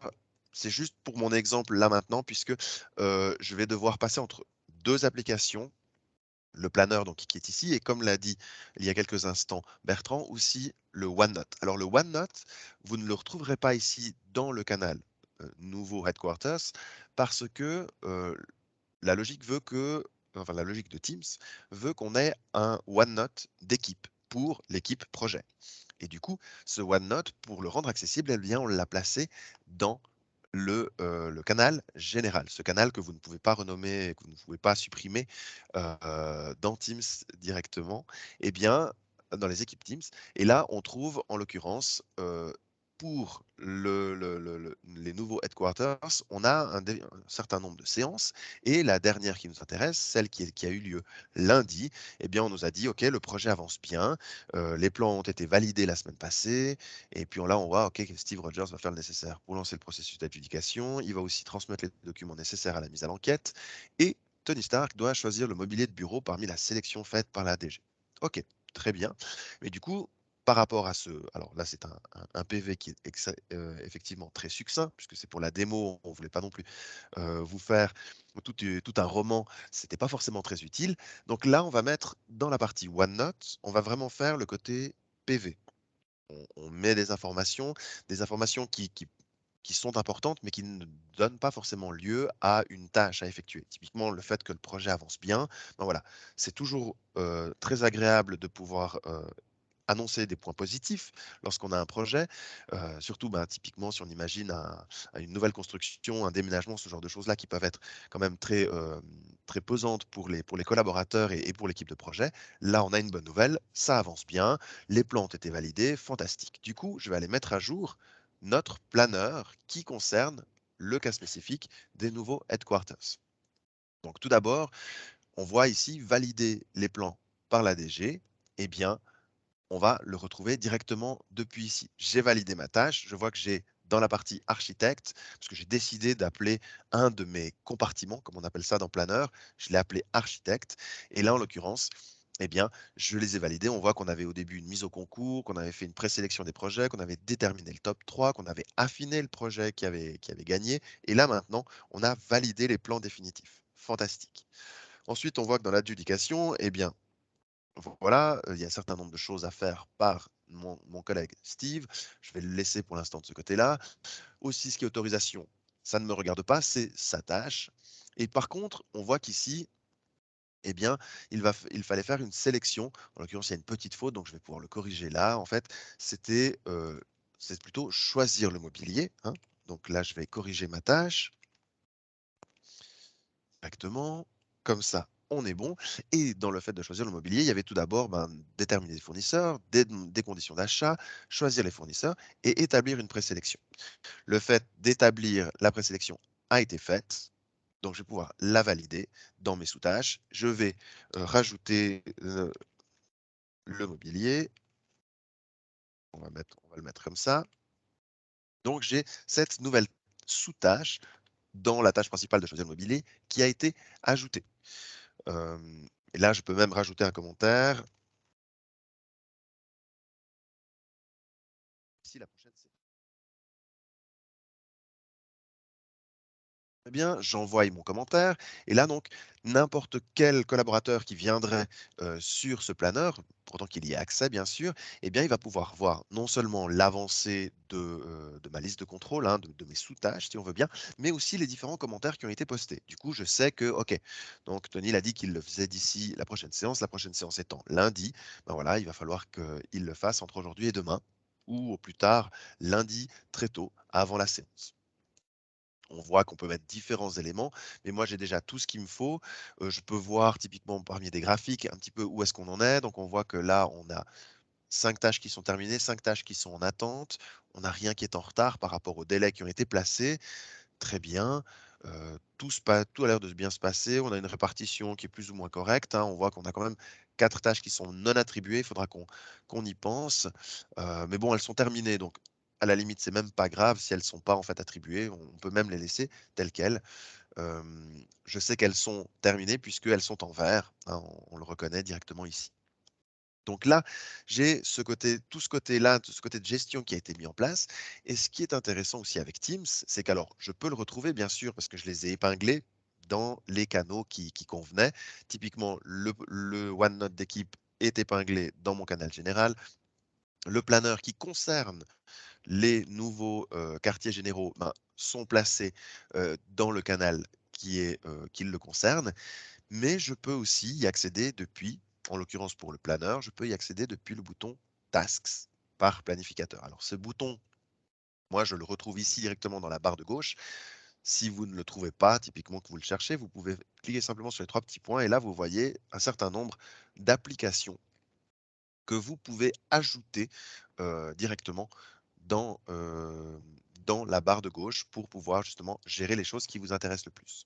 C'est juste pour mon exemple là maintenant, puisque je vais devoir passer entre deux applications. Le planeur donc, qui est ici, et comme l'a dit il y a quelques instants Bertrand, aussi le OneNote. Alors le OneNote, vous ne le retrouverez pas ici dans le canal nouveau Headquarters, parce que la logique veut que, enfin la logique de Teams veut qu'on ait un OneNote d'équipe pour l'équipe projet. Et du coup, ce OneNote, pour le rendre accessible, eh bien, on l'a placé dans le canal général, ce canal que vous ne pouvez pas renommer, que vous ne pouvez pas supprimer dans Teams directement, eh bien, dans les équipes Teams. Et là, on trouve en l'occurrence pour les nouveaux headquarters, on a un certain nombre de séances et la dernière qui nous intéresse, celle qui a eu lieu lundi, eh bien, on nous a dit, OK, le projet avance bien, les plans ont été validés la semaine passée et puis là, on voit, OK, que Steve Rogers va faire le nécessaire pour lancer le processus d'adjudication, il va aussi transmettre les documents nécessaires à la mise à l'enquête et Tony Stark doit choisir le mobilier de bureau parmi la sélection faite par la DG. OK, très bien. Mais du coup, par rapport à ce, alors là c'est un PV qui est effectivement très succinct, puisque c'est pour la démo, on ne voulait pas non plus vous faire tout un roman, c'était pas forcément très utile. Donc là, on va mettre dans la partie OneNote, on va vraiment faire le côté PV. On met des informations qui qui sont importantes, mais qui ne donnent pas forcément lieu à une tâche à effectuer. Typiquement, le fait que le projet avance bien, ben voilà, c'est toujours très agréable de pouvoir annoncer des points positifs lorsqu'on a un projet, surtout ben, typiquement si on imagine une nouvelle construction, un déménagement, ce genre de choses-là qui peuvent être quand même très pesantes pour les collaborateurs et pour l'équipe de projet. Là, on a une bonne nouvelle, ça avance bien, les plans ont été validés, fantastique. Du coup, je vais aller mettre à jour notre planeur qui concerne le cas spécifique des nouveaux headquarters. Donc tout d'abord, on voit ici valider les plans par la DG. Eh bien, on va le retrouver directement depuis ici. J'ai validé ma tâche, je vois que j'ai dans la partie architecte, parce que j'ai décidé d'appeler un de mes compartiments, comme on appelle ça dans Planner, je l'ai appelé architecte, et là en l'occurrence, eh bien, je les ai validés. On voit qu'on avait au début une mise au concours, qu'on avait fait une présélection des projets, qu'on avait déterminé le top 3, qu'on avait affiné le projet qui avait gagné, et là maintenant, on a validé les plans définitifs. Fantastique. Ensuite, on voit que dans l'adjudication, eh bien, voilà, il y a un certain nombre de choses à faire par mon collègue Steve. Je vais le laisser pour l'instant de ce côté-là. Aussi, ce qui est autorisation, ça ne me regarde pas, c'est sa tâche. Et par contre, on voit qu'ici, eh bien, il fallait faire une sélection. En l'occurrence, il y a une petite faute, donc je vais pouvoir le corriger là. En fait, c'est plutôt choisir le mobilier, hein. Donc là, je vais corriger ma tâche directement. Comme ça, on est bon. Et dans le fait de choisir le mobilier, il y avait tout d'abord ben, déterminer les fournisseurs, des conditions d'achat, choisir les fournisseurs et établir une présélection. Le fait d'établir la présélection a été fait. Donc, je vais pouvoir la valider dans mes sous-tâches. Je vais rajouter le mobilier. On va le mettre comme ça. Donc, j'ai cette nouvelle sous-tâche dans la tâche principale de choisir le mobilier qui a été ajoutée. Et là, je peux même rajouter un commentaire. Ici, la prochaine, c'est très bien, j'envoie mon commentaire. Et là, donc, n'importe quel collaborateur qui viendrait sur ce planeur, pourtant qu'il y ait accès, bien sûr, eh bien, il va pouvoir voir non seulement l'avancée de ma liste de contrôle, hein, de mes sous-tâches, si on veut bien, mais aussi les différents commentaires qui ont été postés. Du coup, je sais que, OK, donc Tony l'a dit qu'il le faisait d'ici la prochaine séance étant lundi, ben voilà, il va falloir qu'il le fasse entre aujourd'hui et demain, ou au plus tard lundi très tôt, avant la séance. On voit qu'on peut mettre différents éléments, mais moi j'ai déjà tout ce qu'il me faut. Je peux voir typiquement parmi des graphiques un petit peu où est-ce qu'on en est. Donc on voit que là, on a 5 tâches qui sont terminées, 5 tâches qui sont en attente. On n'a rien qui est en retard par rapport aux délais qui ont été placés. Très bien. Tout a l'air de bien se passer. On a une répartition qui est plus ou moins correcte, hein. On voit qu'on a quand même 4 tâches qui sont non attribuées. Il faudra qu'on y pense. Mais bon, elles sont terminées. Donc, à la limite, c'est même pas grave si elles ne sont pas en fait attribuées. On peut même les laisser telles quelles. Je sais qu'elles sont terminées puisqu'elles sont en vert, hein, on le reconnaît directement ici. Donc là, j'ai tout ce côté-là, tout ce côté de gestion qui a été mis en place. Et ce qui est intéressant aussi avec Teams, c'est qu'alors, je peux le retrouver bien sûr parce que je les ai épinglés dans les canaux qui convenaient. Typiquement, le OneNote d'équipe est épinglé dans mon canal général. Le planeur qui concerne les nouveaux quartiers généraux ben, sont placés dans le canal qui le concerne, mais je peux aussi y accéder depuis, en l'occurrence pour le planeur, je peux y accéder depuis le bouton Tasks par planificateur. Alors ce bouton, moi je le retrouve ici directement dans la barre de gauche. Si vous ne le trouvez pas, typiquement que vous le cherchez, vous pouvez cliquer simplement sur les 3 petits points et là vous voyez un certain nombre d'applications que vous pouvez ajouter directement dans, dans la barre de gauche pour pouvoir justement gérer les choses qui vous intéressent le plus.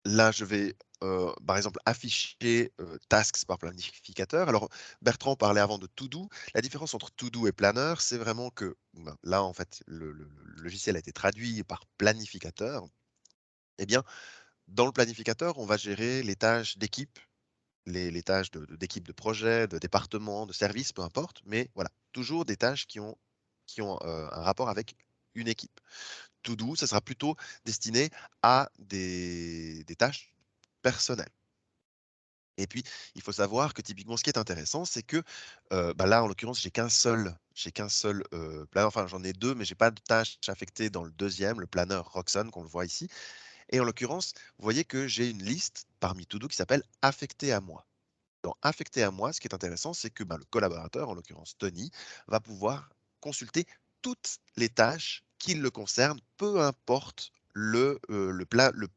Là, je vais, par exemple, afficher, tasks par planificateur. Alors, Bertrand parlait avant de To Do. La différence entre To Do et Planner, c'est vraiment que, ben, là, en fait, le logiciel a été traduit par planificateur. Eh bien, dans le planificateur, on va gérer les tâches d'équipe, les tâches d'équipe de projet, de département, de service, peu importe, mais voilà, toujours des tâches qui ont un rapport avec une équipe. To do, ça sera plutôt destiné à des tâches personnelles. Et puis, il faut savoir que typiquement, ce qui est intéressant, c'est que bah là, en l'occurrence, j'ai qu'un seul j'ai qu'un seul planeur, enfin j'en ai deux, mais j'ai pas de tâches affectées dans le deuxième, le planeur Roxane, qu'on le voit ici. Et en l'occurrence, vous voyez que j'ai une liste parmi To-Do qui s'appelle Affecté à moi. Dans Affecté à moi, ce qui est intéressant, c'est que le collaborateur, en l'occurrence Tony, va pouvoir consulter toutes les tâches qui le concernent, peu importe le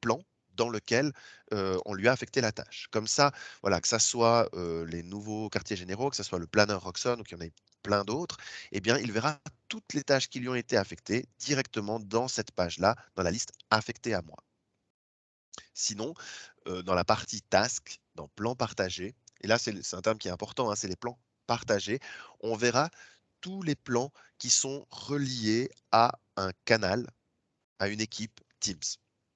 plan dans lequel on lui a affecté la tâche. Comme ça, voilà, que ça soit les nouveaux quartiers généraux, que ce soit le planeur Roxon ou qu'il y en ait plein d'autres, eh bien, il verra toutes les tâches qui lui ont été affectées directement dans cette page-là, dans la liste affectée à moi. Sinon, dans la partie task, dans plan partagé, et là c'est un terme qui est important, hein, c'est les plans partagés, on verra tous les plans qui sont reliés à un canal, à une équipe Teams.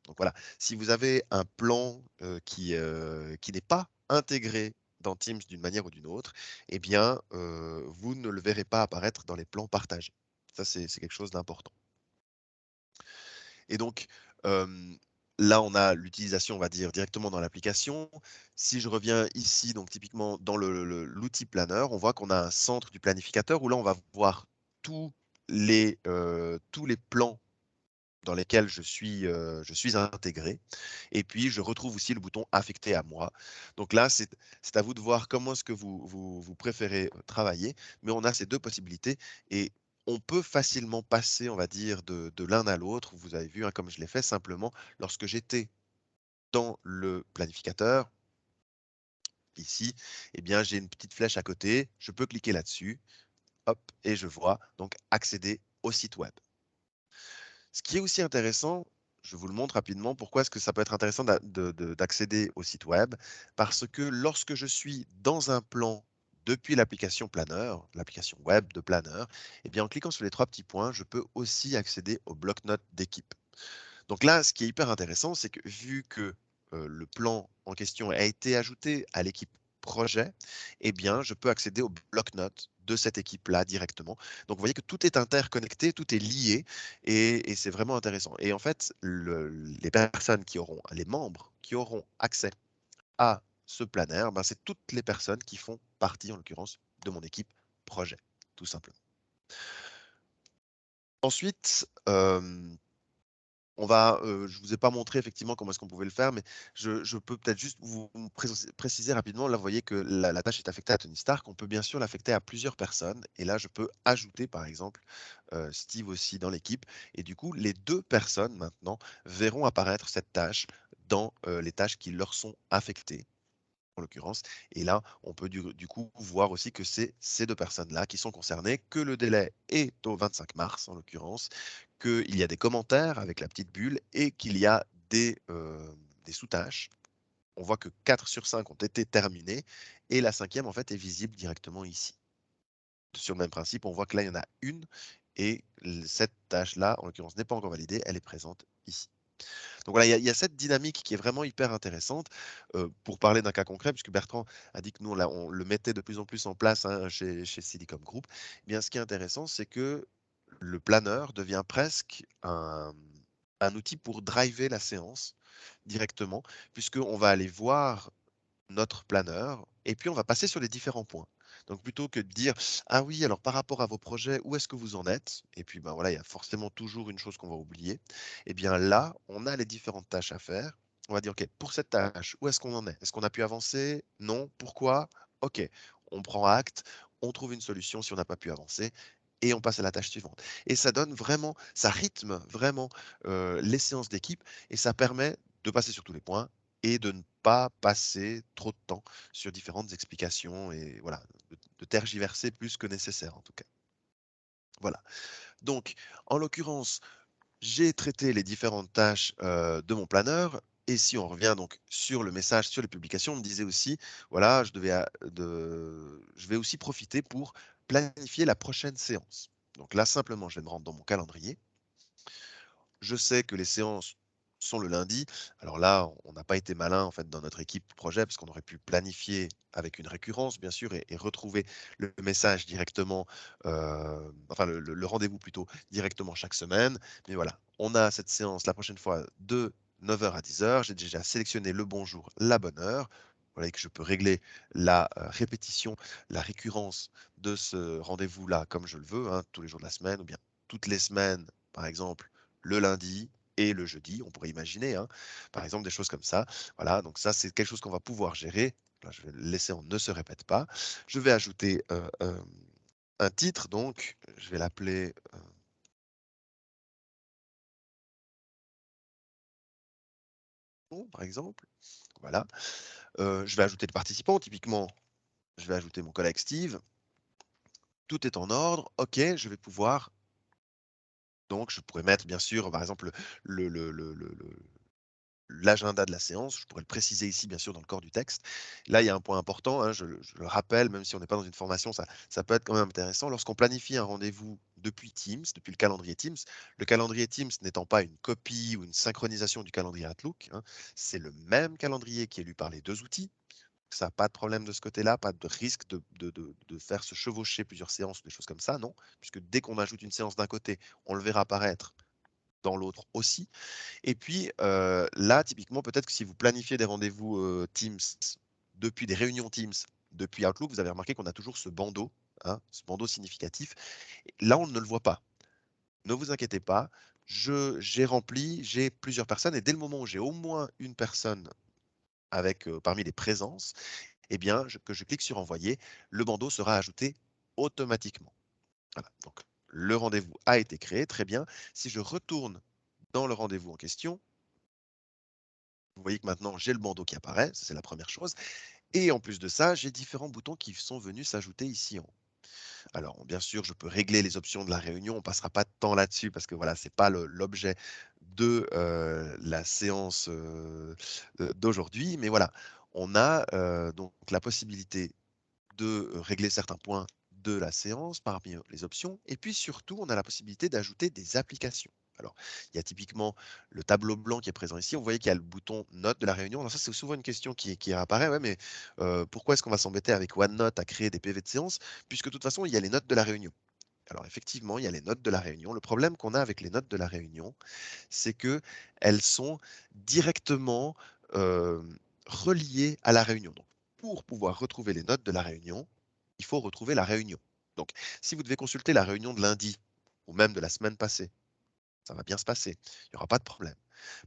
Donc voilà, si vous avez un plan qui n'est pas intégré dans Teams d'une manière ou d'une autre, eh bien, vous ne le verrez pas apparaître dans les plans partagés. Ça, c'est quelque chose d'important. Et donc, là, on a l'utilisation, on va dire, directement dans l'application. Si je reviens ici, donc typiquement dans l'outil planeur, on voit qu'on a un centre du planificateur où là, on va voir tous les plans dans lesquels je suis intégré. Et puis, je retrouve aussi le bouton affecté à moi. Donc là, c'est à vous de voir comment est-ce que vous préférez travailler. Mais on a ces deux possibilités et on peut facilement passer, on va dire, de l'un à l'autre. Vous avez vu, hein, comme je l'ai fait simplement lorsque j'étais dans le planificateur. Ici, eh bien, j'ai une petite flèche à côté. Je peux cliquer là-dessus. Hop, et je vois donc accéder au site web. Ce qui est aussi intéressant, je vous le montre rapidement, pourquoi est-ce que ça peut être intéressant d'accéder au site web? Parce que lorsque je suis dans un plan depuis l'application Planeur, l'application web de Planeur, eh bien en cliquant sur les trois petits points, je peux aussi accéder au bloc-notes d'équipe. Donc là, ce qui est hyper intéressant, c'est que vu que le plan en question a été ajouté à l'équipe projet, eh bien, je peux accéder au bloc-notes de cette équipe-là directement. Donc, vous voyez que tout est interconnecté, tout est lié et c'est vraiment intéressant. Et en fait, les personnes qui auront, les membres qui auront accès à ce planner, ben, c'est toutes les personnes qui font partie, en l'occurrence, de mon équipe projet, tout simplement. Ensuite, je vous ai pas montré effectivement comment est-ce qu'on pouvait le faire, mais je peux peut-être juste vous préciser rapidement. Là, vous voyez que la tâche est affectée à Tony Stark. On peut bien sûr l'affecter à plusieurs personnes. Et là, je peux ajouter, par exemple, Steve aussi dans l'équipe. Et du coup, les deux personnes maintenant verront apparaître cette tâche dans les tâches qui leur sont affectées en l'occurrence. Et là, on peut du coup voir aussi que c'est ces deux personnes-là qui sont concernées, que le délai est au 25 mars en l'occurrence, qu'il y a des commentaires avec la petite bulle et qu'il y a des sous-tâches. On voit que 4 sur 5 ont été terminées et la cinquième en fait est visible directement ici. Sur le même principe, on voit que là, il y en a une et cette tâche-là, en l'occurrence, n'est pas encore validée, elle est présente ici. Donc voilà, il y a cette dynamique qui est vraiment hyper intéressante. Pour parler d'un cas concret, puisque Bertrand a dit que nous, on le mettait de plus en plus en place, hein, chez Silicom Group. Eh bien, ce qui est intéressant, c'est que le planeur devient presque un outil pour driver la séance directement, puisqu'on va aller voir notre planeur et puis on va passer sur les différents points. Donc plutôt que de dire: «Ah oui, alors par rapport à vos projets, où est-ce que vous en êtes?» et puis, ben, voilà, il y a forcément toujours une chose qu'on va oublier. Et bien là, on a les différentes tâches à faire. On va dire: «OK, pour cette tâche, où est-ce qu'on en est? Est-ce qu'on a pu avancer? Non? Pourquoi?» OK, on prend acte, on trouve une solution si on n'a pas pu avancer et on passe à la tâche suivante. Et ça donne vraiment ça rythme vraiment, les séances d'équipe et ça permet de passer sur tous les points et de ne pas passer trop de temps sur différentes explications et voilà, de tergiverser plus que nécessaire en tout cas. Voilà. Donc, en l'occurrence, j'ai traité les différentes tâches de mon planeur. Et si on revient donc sur le message, sur les publications, on me disait aussi, voilà, je vais aussi profiter pour planifier la prochaine séance. Donc là, simplement, je vais me rendre dans mon calendrier. Je sais que les séances sont le lundi. Alors là, on n'a pas été malin en fait dans notre équipe projet parce qu'on aurait pu planifier avec une récurrence bien sûr et retrouver le message directement, enfin le rendez-vous plutôt directement chaque semaine. Mais voilà, on a cette séance la prochaine fois de 9 h à 10 h. J'ai déjà sélectionné le bon jour, la bonne heure. voyez que je peux régler la répétition, la récurrence de ce rendez-vous-là comme je le veux, hein, tous les jours de la semaine ou bien toutes les semaines, par exemple le lundi et le jeudi, on pourrait imaginer, hein, par exemple des choses comme ça. Voilà, donc ça c'est quelque chose qu'on va pouvoir gérer. Là, je vais le laisser en ne se répète pas. Je vais ajouter un titre, donc je vais l'appeler par exemple. Voilà. Je vais ajouter le participant. Typiquement, je vais ajouter mon collègue Steve. Tout est en ordre. OK, je vais pouvoir. Donc, je pourrais mettre, bien sûr, par exemple, le, le, le, le- le- l'agenda de la séance. Je pourrais le préciser ici, bien sûr, dans le corps du texte. Là, il y a un point important, hein, je le rappelle, même si on n'est pas dans une formation, ça peut être quand même intéressant. Lorsqu'on planifie un rendez-vous depuis Teams, depuis le calendrier Teams n'étant pas une copie ou une synchronisation du calendrier Outlook, hein, c'est le même calendrier qui est lu par les deux outils. Ça n'a pas de problème de ce côté-là, pas de risque de faire se chevaucher plusieurs séances ou des choses comme ça, non, puisque dès qu'on ajoute une séance d'un côté, on le verra apparaître dans l'autre aussi. Et puis là, typiquement, peut-être que si vous planifiez des rendez-vous Teams depuis des réunions Teams, depuis Outlook, vous avez remarqué qu'on a toujours ce bandeau, hein, ce bandeau significatif. Là, on ne le voit pas. Ne vous inquiétez pas, j'ai rempli, j'ai plusieurs personnes, et dès le moment où j'ai au moins une personne avec parmi les présences, eh bien, que je clique sur envoyer, le bandeau sera ajouté automatiquement. Voilà, donc le rendez-vous a été créé, très bien. Si je retourne dans le rendez-vous en question, vous voyez que maintenant j'ai le bandeau qui apparaît, ça c'est la première chose. Et en plus de ça, j'ai différents boutons qui sont venus s'ajouter ici en haut. Alors, bien sûr, je peux régler les options de la réunion. On ne passera pas de temps là-dessus parce que voilà, ce n'est pas l'objet de la séance d'aujourd'hui. Mais voilà, on a donc la possibilité de régler certains points de la séance parmi les options. Et puis surtout, on a la possibilité d'ajouter des applications. Alors, il y a typiquement le tableau blanc qui est présent ici. Vous voyez qu'il y a le bouton notes de la réunion. Alors ça, c'est souvent une question qui apparaît. Ouais, mais pourquoi est-ce qu'on va s'embêter avec OneNote à créer des PV de séance, puisque de toute façon, il y a les notes de la réunion. Alors effectivement, il y a les notes de la réunion. Le problème qu'on a avec les notes de la réunion, c'est que elles sont directement euh, reliées à la réunion. Donc, pour pouvoir retrouver les notes de la réunion, il faut retrouver la réunion. Donc, si vous devez consulter la réunion de lundi ou même de la semaine passée, ça va bien se passer. Il n'y aura pas de problème.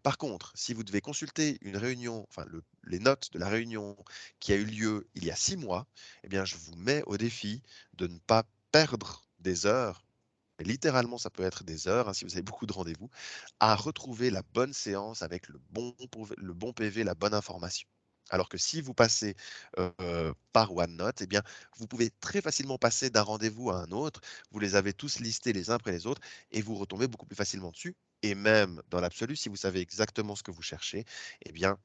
Par contre, si vous devez consulter une réunion, enfin les notes de la réunion qui a eu lieu il y a 6 mois, eh bien, je vous mets au défi de ne pas perdre des heures. Et littéralement, ça peut être des heures, hein, si vous avez beaucoup de rendez-vous, à retrouver la bonne séance avec le bon PV, la bonne information. Alors que si vous passez par OneNote, eh bien, vous pouvez très facilement passer d'un rendez-vous à un autre. Vous les avez tous listés les uns après les autres et vous retombez beaucoup plus facilement dessus. Et même dans l'absolu, si vous savez exactement ce que vous cherchez, eh bien,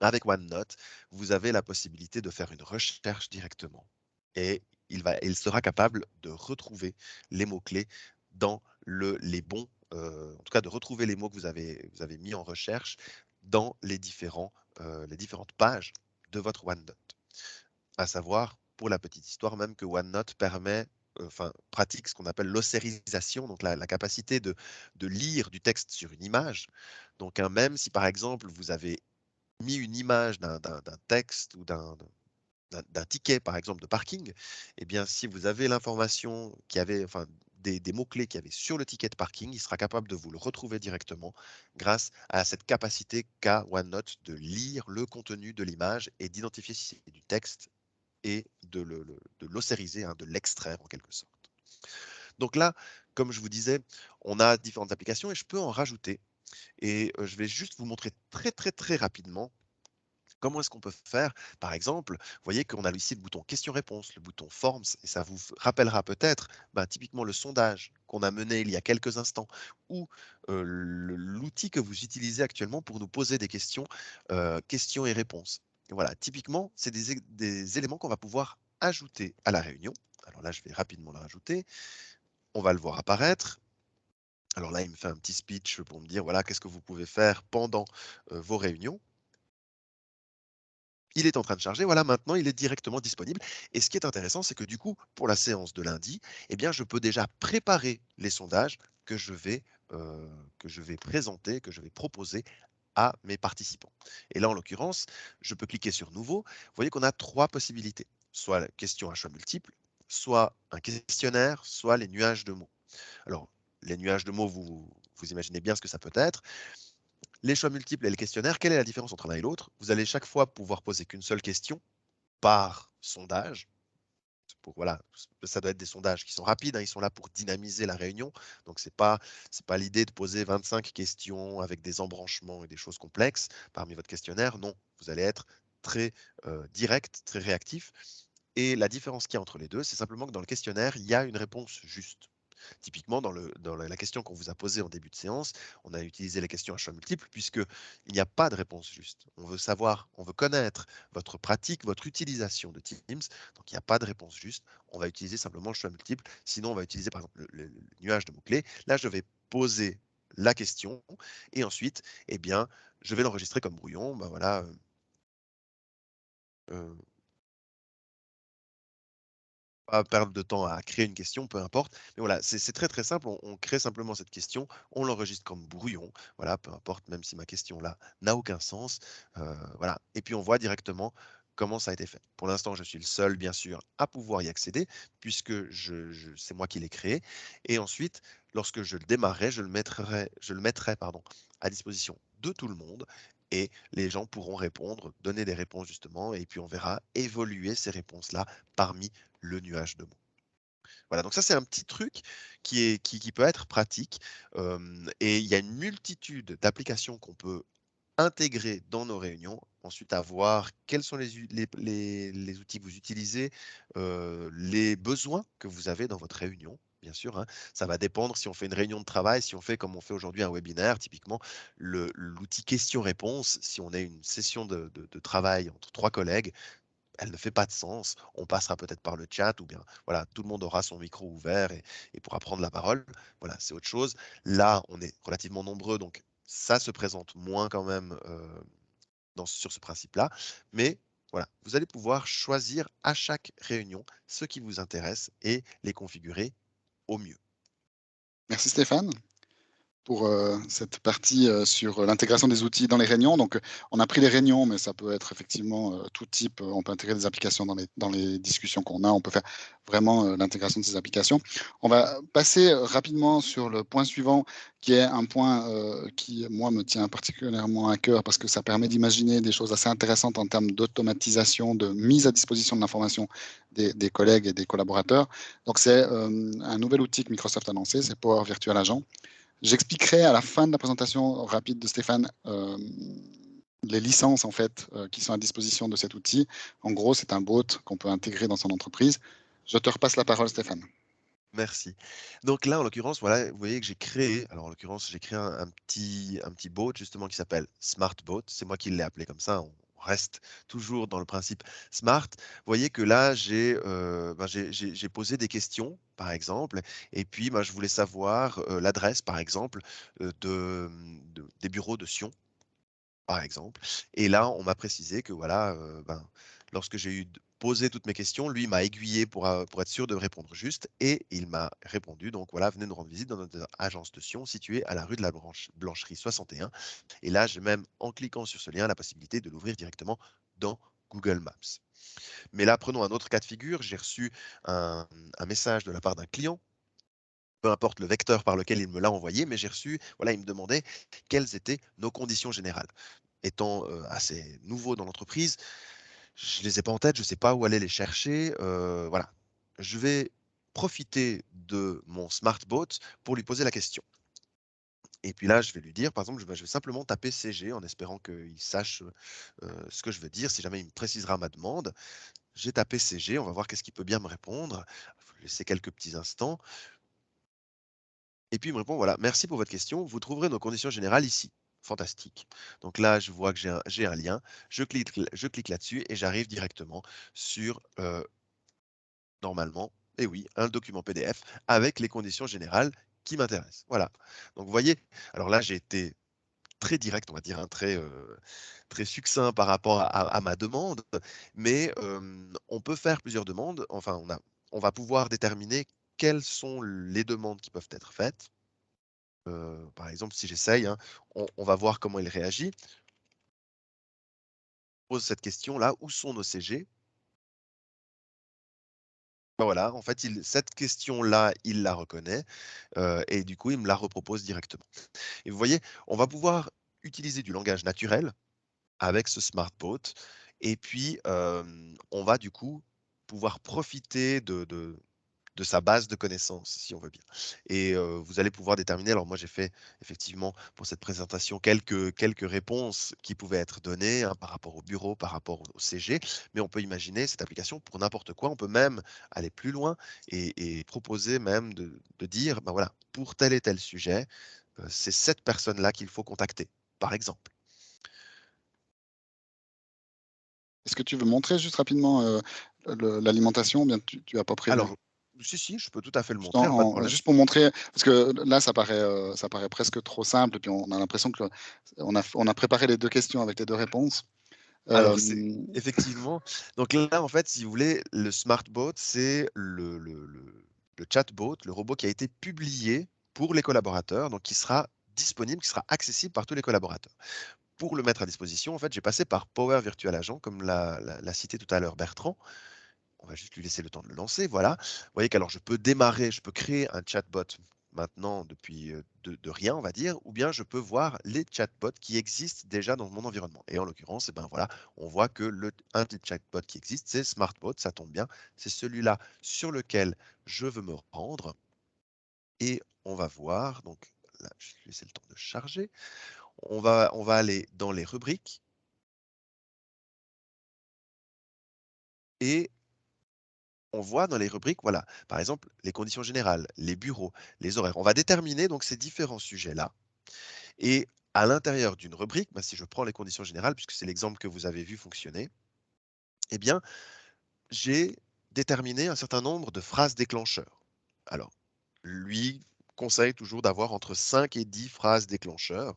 avec OneNote, vous avez la possibilité de faire une recherche directement. Et il sera capable de retrouver les mots-clés dans les bons, en tout cas de retrouver les mots que vous avez mis en recherche dans les différentes pages de votre OneNote. À savoir, pour la petite histoire même, que OneNote permet, enfin, pratique ce qu'on appelle l'ossérisation, donc la capacité de lire du texte sur une image. Donc, même si par exemple vous avez mis une image d'un texte ou d'un ticket, par exemple, de parking, eh bien, si vous avez l'information qui avait, enfin, des mots-clés qu'il y avait sur le ticket de parking, il sera capable de vous le retrouver directement grâce à cette capacité qu'a OneNote de lire le contenu de l'image et d'identifier si c'est du texte et de l'ossériser, hein, de l'extraire en quelque sorte. Donc là, comme je vous disais, on a différentes applications et je peux en rajouter. Et je vais juste vous montrer très très très rapidement comment est-ce qu'on peut faire. Par exemple, vous voyez qu'on a ici le bouton questions-réponses, le bouton forms, et ça vous rappellera peut-être typiquement le sondage qu'on a mené il y a quelques instants, ou l'outil que vous utilisez actuellement pour nous poser des questions, questions et réponses. Et voilà, typiquement, c'est des éléments qu'on va pouvoir ajouter à la réunion. Alors là, je vais rapidement le rajouter. On va le voir apparaître. Alors là, il me fait un petit speech pour me dire, voilà, qu'est-ce que vous pouvez faire pendant vos réunions. Il est en train de charger, voilà, maintenant il est directement disponible. Et ce qui est intéressant, c'est que du coup, pour la séance de lundi, eh bien, je peux déjà préparer les sondages que je vais présenter, que je vais proposer à mes participants. Et là, en l'occurrence, je peux cliquer sur Nouveau. Vous voyez qu'on a 3 possibilités, soit la question à choix multiples, soit un questionnaire, soit les nuages de mots. Alors, les nuages de mots, vous imaginez bien ce que ça peut être. Les choix multiples et les questionnaires, quelle est la différence entre l'un et l'autre? Vous allez chaque fois pouvoir poser qu'une seule question par sondage. Voilà, ça doit être des sondages qui sont rapides, hein, ils sont là pour dynamiser la réunion. Donc, c'est pas l'idée de poser 25 questions avec des embranchements et des choses complexes parmi votre questionnaire. Non, vous allez être très direct, très réactif. Et la différence qu'il y a entre les deux, c'est simplement que dans le questionnaire, il y a une réponse juste. Typiquement, dans la question qu'on vous a posée en début de séance, on a utilisé les questions à choix multiples puisqu'il n'y a pas de réponse juste. On veut savoir, on veut connaître votre pratique, votre utilisation de Teams. Donc, il n'y a pas de réponse juste. On va utiliser simplement le choix multiple. Sinon, on va utiliser par exemple le nuage de mots-clés. Là, je vais poser la question et ensuite, eh bien, je vais l'enregistrer comme brouillon. Ben voilà, euh, pas perdre de temps à créer une question, peu importe. Mais voilà, c'est très très simple. On crée simplement cette question, on l'enregistre comme brouillon. Voilà, peu importe, même si ma question là n'a aucun sens. Voilà. Et puis on voit directement comment ça a été fait. Pour l'instant, je suis le seul, bien sûr, à pouvoir y accéder, puisque c'est moi qui l'ai créé. Et ensuite, lorsque je le démarrerai, je le mettrai pardon, à disposition de tout le monde. Et les gens pourront répondre, donner des réponses justement, et puis on verra évoluer ces réponses-là parmi le nuage de mots. Voilà, donc ça c'est un petit truc qui peut être pratique, et il y a une multitude d'applications qu'on peut intégrer dans nos réunions. Ensuite, à voir quels sont les outils que vous utilisez, les besoins que vous avez dans votre réunion. Bien sûr, hein. Ça va dépendre si on fait une réunion de travail, si on fait comme on fait aujourd'hui un webinaire, typiquement l'outil question-réponse, si on a une session de travail entre 3 collègues, elle ne fait pas de sens. On passera peut-être par le chat ou bien voilà, tout le monde aura son micro ouvert et pourra prendre la parole. Voilà, c'est autre chose. Là, on est relativement nombreux, donc ça se présente moins quand même sur ce principe-là. Mais voilà, vous allez pouvoir choisir à chaque réunion ce qui vous intéresse et les configurer au mieux. Merci Stéphane pour cette partie sur l'intégration des outils dans les réunions. Donc, on a pris les réunions, mais ça peut être effectivement tout type. On peut intégrer des applications dans les discussions qu'on a. On peut faire vraiment l'intégration de ces applications. On va passer rapidement sur le point suivant, qui est un point qui, moi, me tient particulièrement à cœur parce que ça permet d'imaginer des choses assez intéressantes en termes d'automatisation, de mise à disposition de l'information des collègues et des collaborateurs. Donc, c'est un nouvel outil que Microsoft a lancé, c'est Power Virtual Agent. J'expliquerai à la fin de la présentation rapide de Stéphane les licences en fait qui sont à disposition de cet outil. En gros, c'est un bot qu'on peut intégrer dans son entreprise. Je te repasse la parole, Stéphane. Merci. Donc là, en l'occurrence, voilà, vous voyez que j'ai créé, alors en l'occurrence, j'ai créé un petit bot justement qui s'appelle SmartBot. C'est moi qui l'ai appelé comme ça. On reste toujours dans le principe Smart. Vous voyez que là, j'ai posé des questions, par exemple, et puis je voulais savoir l'adresse, par exemple, des bureaux de Sion, par exemple. Et là, on m'a précisé que voilà, lorsque j'ai posé toutes mes questions, lui m'a aiguillé pour être sûr de répondre juste et il m'a répondu. Donc voilà, venez nous rendre visite dans notre agence de Sion située à la rue de la Blancherie 61. Et là, j'ai même, en cliquant sur ce lien, la possibilité de l'ouvrir directement dans Google Maps. Mais là, prenons un autre cas de figure. J'ai reçu un message de la part d'un client, peu importe le vecteur par lequel il me l'a envoyé, mais j'ai reçu, voilà, il me demandait quelles étaient nos conditions générales. Étant assez nouveau dans l'entreprise, je les ai pas en tête, je ne sais pas où aller les chercher. Voilà. Je vais profiter de mon SmartBot pour lui poser la question. Et puis là, je vais lui dire, par exemple, je vais simplement taper CG en espérant qu'il sache ce que je veux dire. Si jamais il me précisera ma demande, j'ai tapé CG, on va voir qu'est-ce qu'il peut bien me répondre. Il faut laisser quelques petits instants. Et puis il me répond, voilà, merci pour votre question. Vous trouverez nos conditions générales ici. Fantastique. Donc là, je vois que j'ai un lien. Je clique là-dessus et j'arrive directement sur, normalement, et oui, un document PDF avec les conditions générales qui m'intéressent. Voilà. Donc vous voyez, alors là, j'ai été très direct, on va dire, hein, très succinct par rapport à ma demande, mais on peut faire plusieurs demandes. Enfin, on va pouvoir déterminer quelles sont les demandes qui peuvent être faites. par exemple, si j'essaye, hein, on va voir comment il réagit. Pose cette question-là, où sont nos CG? Ben voilà, en fait, cette question-là, il la reconnaît et du coup, il me la repropose directement. Et vous voyez, on va pouvoir utiliser du langage naturel avec ce SmartBot et puis on va du coup pouvoir profiter de sa base de connaissances, si on veut bien. Et vous allez pouvoir déterminer, alors moi j'ai fait effectivement pour cette présentation quelques réponses qui pouvaient être données hein, par rapport au bureau, par rapport au CG, mais on peut imaginer cette application pour n'importe quoi. On peut même aller plus loin et proposer même de dire, ben voilà, pour tel et tel sujet, c'est cette personne-là qu'il faut contacter, par exemple. Est-ce que tu veux montrer juste rapidement l'alimentation ou bien tu n'as pas prévu? Alors, si, je peux tout à fait le Juste, montrer, hein, pas de problème. juste pour montrer, parce que là, ça paraît presque trop simple, et puis on a l'impression on a préparé les deux questions avec les deux réponses. Alors, c'est Euh, effectivement, donc là, en fait, si vous voulez, le SmartBot, c'est le chatbot, le robot qui a été publié pour les collaborateurs, donc qui sera disponible, qui sera accessible par tous les collaborateurs. Pour le mettre à disposition, en fait, j'ai passé par Power Virtual Agent, comme l'a cité tout à l'heure Bertrand. On va juste lui laisser le temps de le lancer, voilà. Vous voyez qu'alors je peux démarrer, je peux créer un chatbot maintenant depuis de rien, on va dire, ou bien je peux voir les chatbots qui existent déjà dans mon environnement. Et en l'occurrence, eh ben voilà, on voit que un des chatbots qui existe, c'est SmartBot, ça tombe bien, c'est celui-là sur lequel je veux me rendre. Et on va voir, donc là, je vais laisser le temps de charger. On va aller dans les rubriques et on voit dans les rubriques, voilà, par exemple, les conditions générales, les bureaux, les horaires. On va déterminer donc ces différents sujets-là. Et à l'intérieur d'une rubrique, bah, si je prends les conditions générales, puisque c'est l'exemple que vous avez vu fonctionner, eh bien, j'ai déterminé un certain nombre de phrases déclencheurs. Alors, lui conseille toujours d'avoir entre 5 et 10 phrases déclencheurs.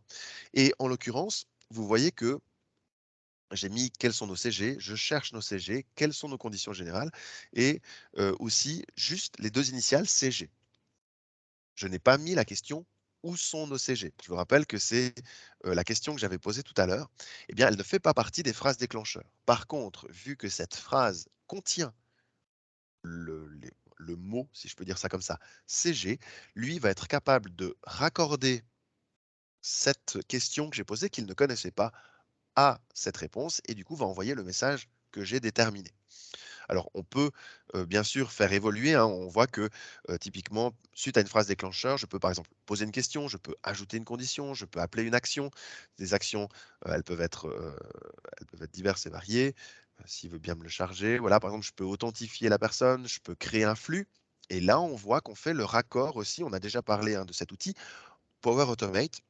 Et en l'occurrence, vous voyez que j'ai mis quels sont nos CG, je cherche nos CG, quelles sont nos conditions générales et aussi juste les deux initiales CG. Je n'ai pas mis la question où sont nos CG. Je vous rappelle que c'est la question que j'avais posée tout à l'heure. Eh bien, elle ne fait pas partie des phrases déclencheurs. Par contre, vu que cette phrase contient le mot, si je peux dire ça comme ça, CG, lui va être capable de raccorder cette question que j'ai posée qu'il ne connaissait pas à cette réponse et du coup va envoyer le message que j'ai déterminé. Alors, on peut bien sûr faire évoluer, hein. On voit que typiquement, suite à une phrase déclencheur, je peux par exemple poser une question, je peux ajouter une condition, je peux appeler une action. Des actions, elles peuvent être diverses et variées. S'il veut bien me le charger, voilà, par exemple, je peux authentifier la personne, je peux créer un flux. Et là, on voit qu'on fait le raccord aussi. On a déjà parlé hein, de cet outil Power Automate.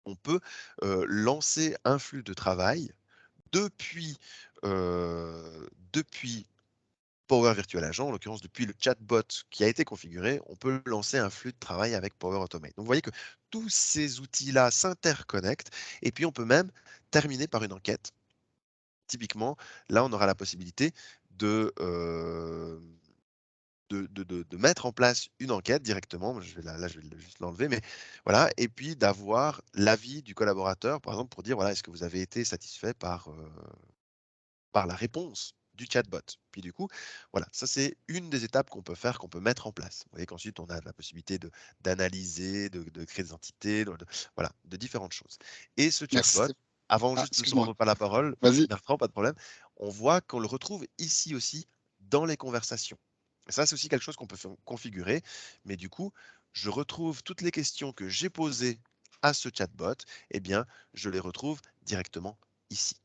On peut lancer un flux de travail depuis Power Virtual Agent, en l'occurrence depuis le chatbot qui a été configuré, on peut lancer un flux de travail avec Power Automate. Donc vous voyez que tous ces outils-là s'interconnectent et puis on peut même terminer par une enquête. Typiquement, là, on aura la possibilité de, de mettre en place une enquête directement. Là, je vais juste l'enlever, mais voilà, et puis d'avoir l'avis du collaborateur, par exemple, pour dire voilà, est-ce que vous avez été satisfait par la réponse du chatbot. Puis du coup, voilà, ça c'est une des étapes qu'on peut faire, qu'on peut mettre en place. Vous voyez qu'ensuite on a la possibilité d'analyser, de créer des entités, voilà, de différentes choses. Et ce Merci, chatbot, avant Ah, juste de se excuse-moi. rendre par la parole, Vas-y. Bertrand, pas de problème, on voit qu'on le retrouve ici aussi dans les conversations. Et ça, c'est aussi quelque chose qu'on peut configurer, mais du coup, je retrouve toutes les questions que j'ai posées à ce chatbot, eh bien, je les retrouve directement ici.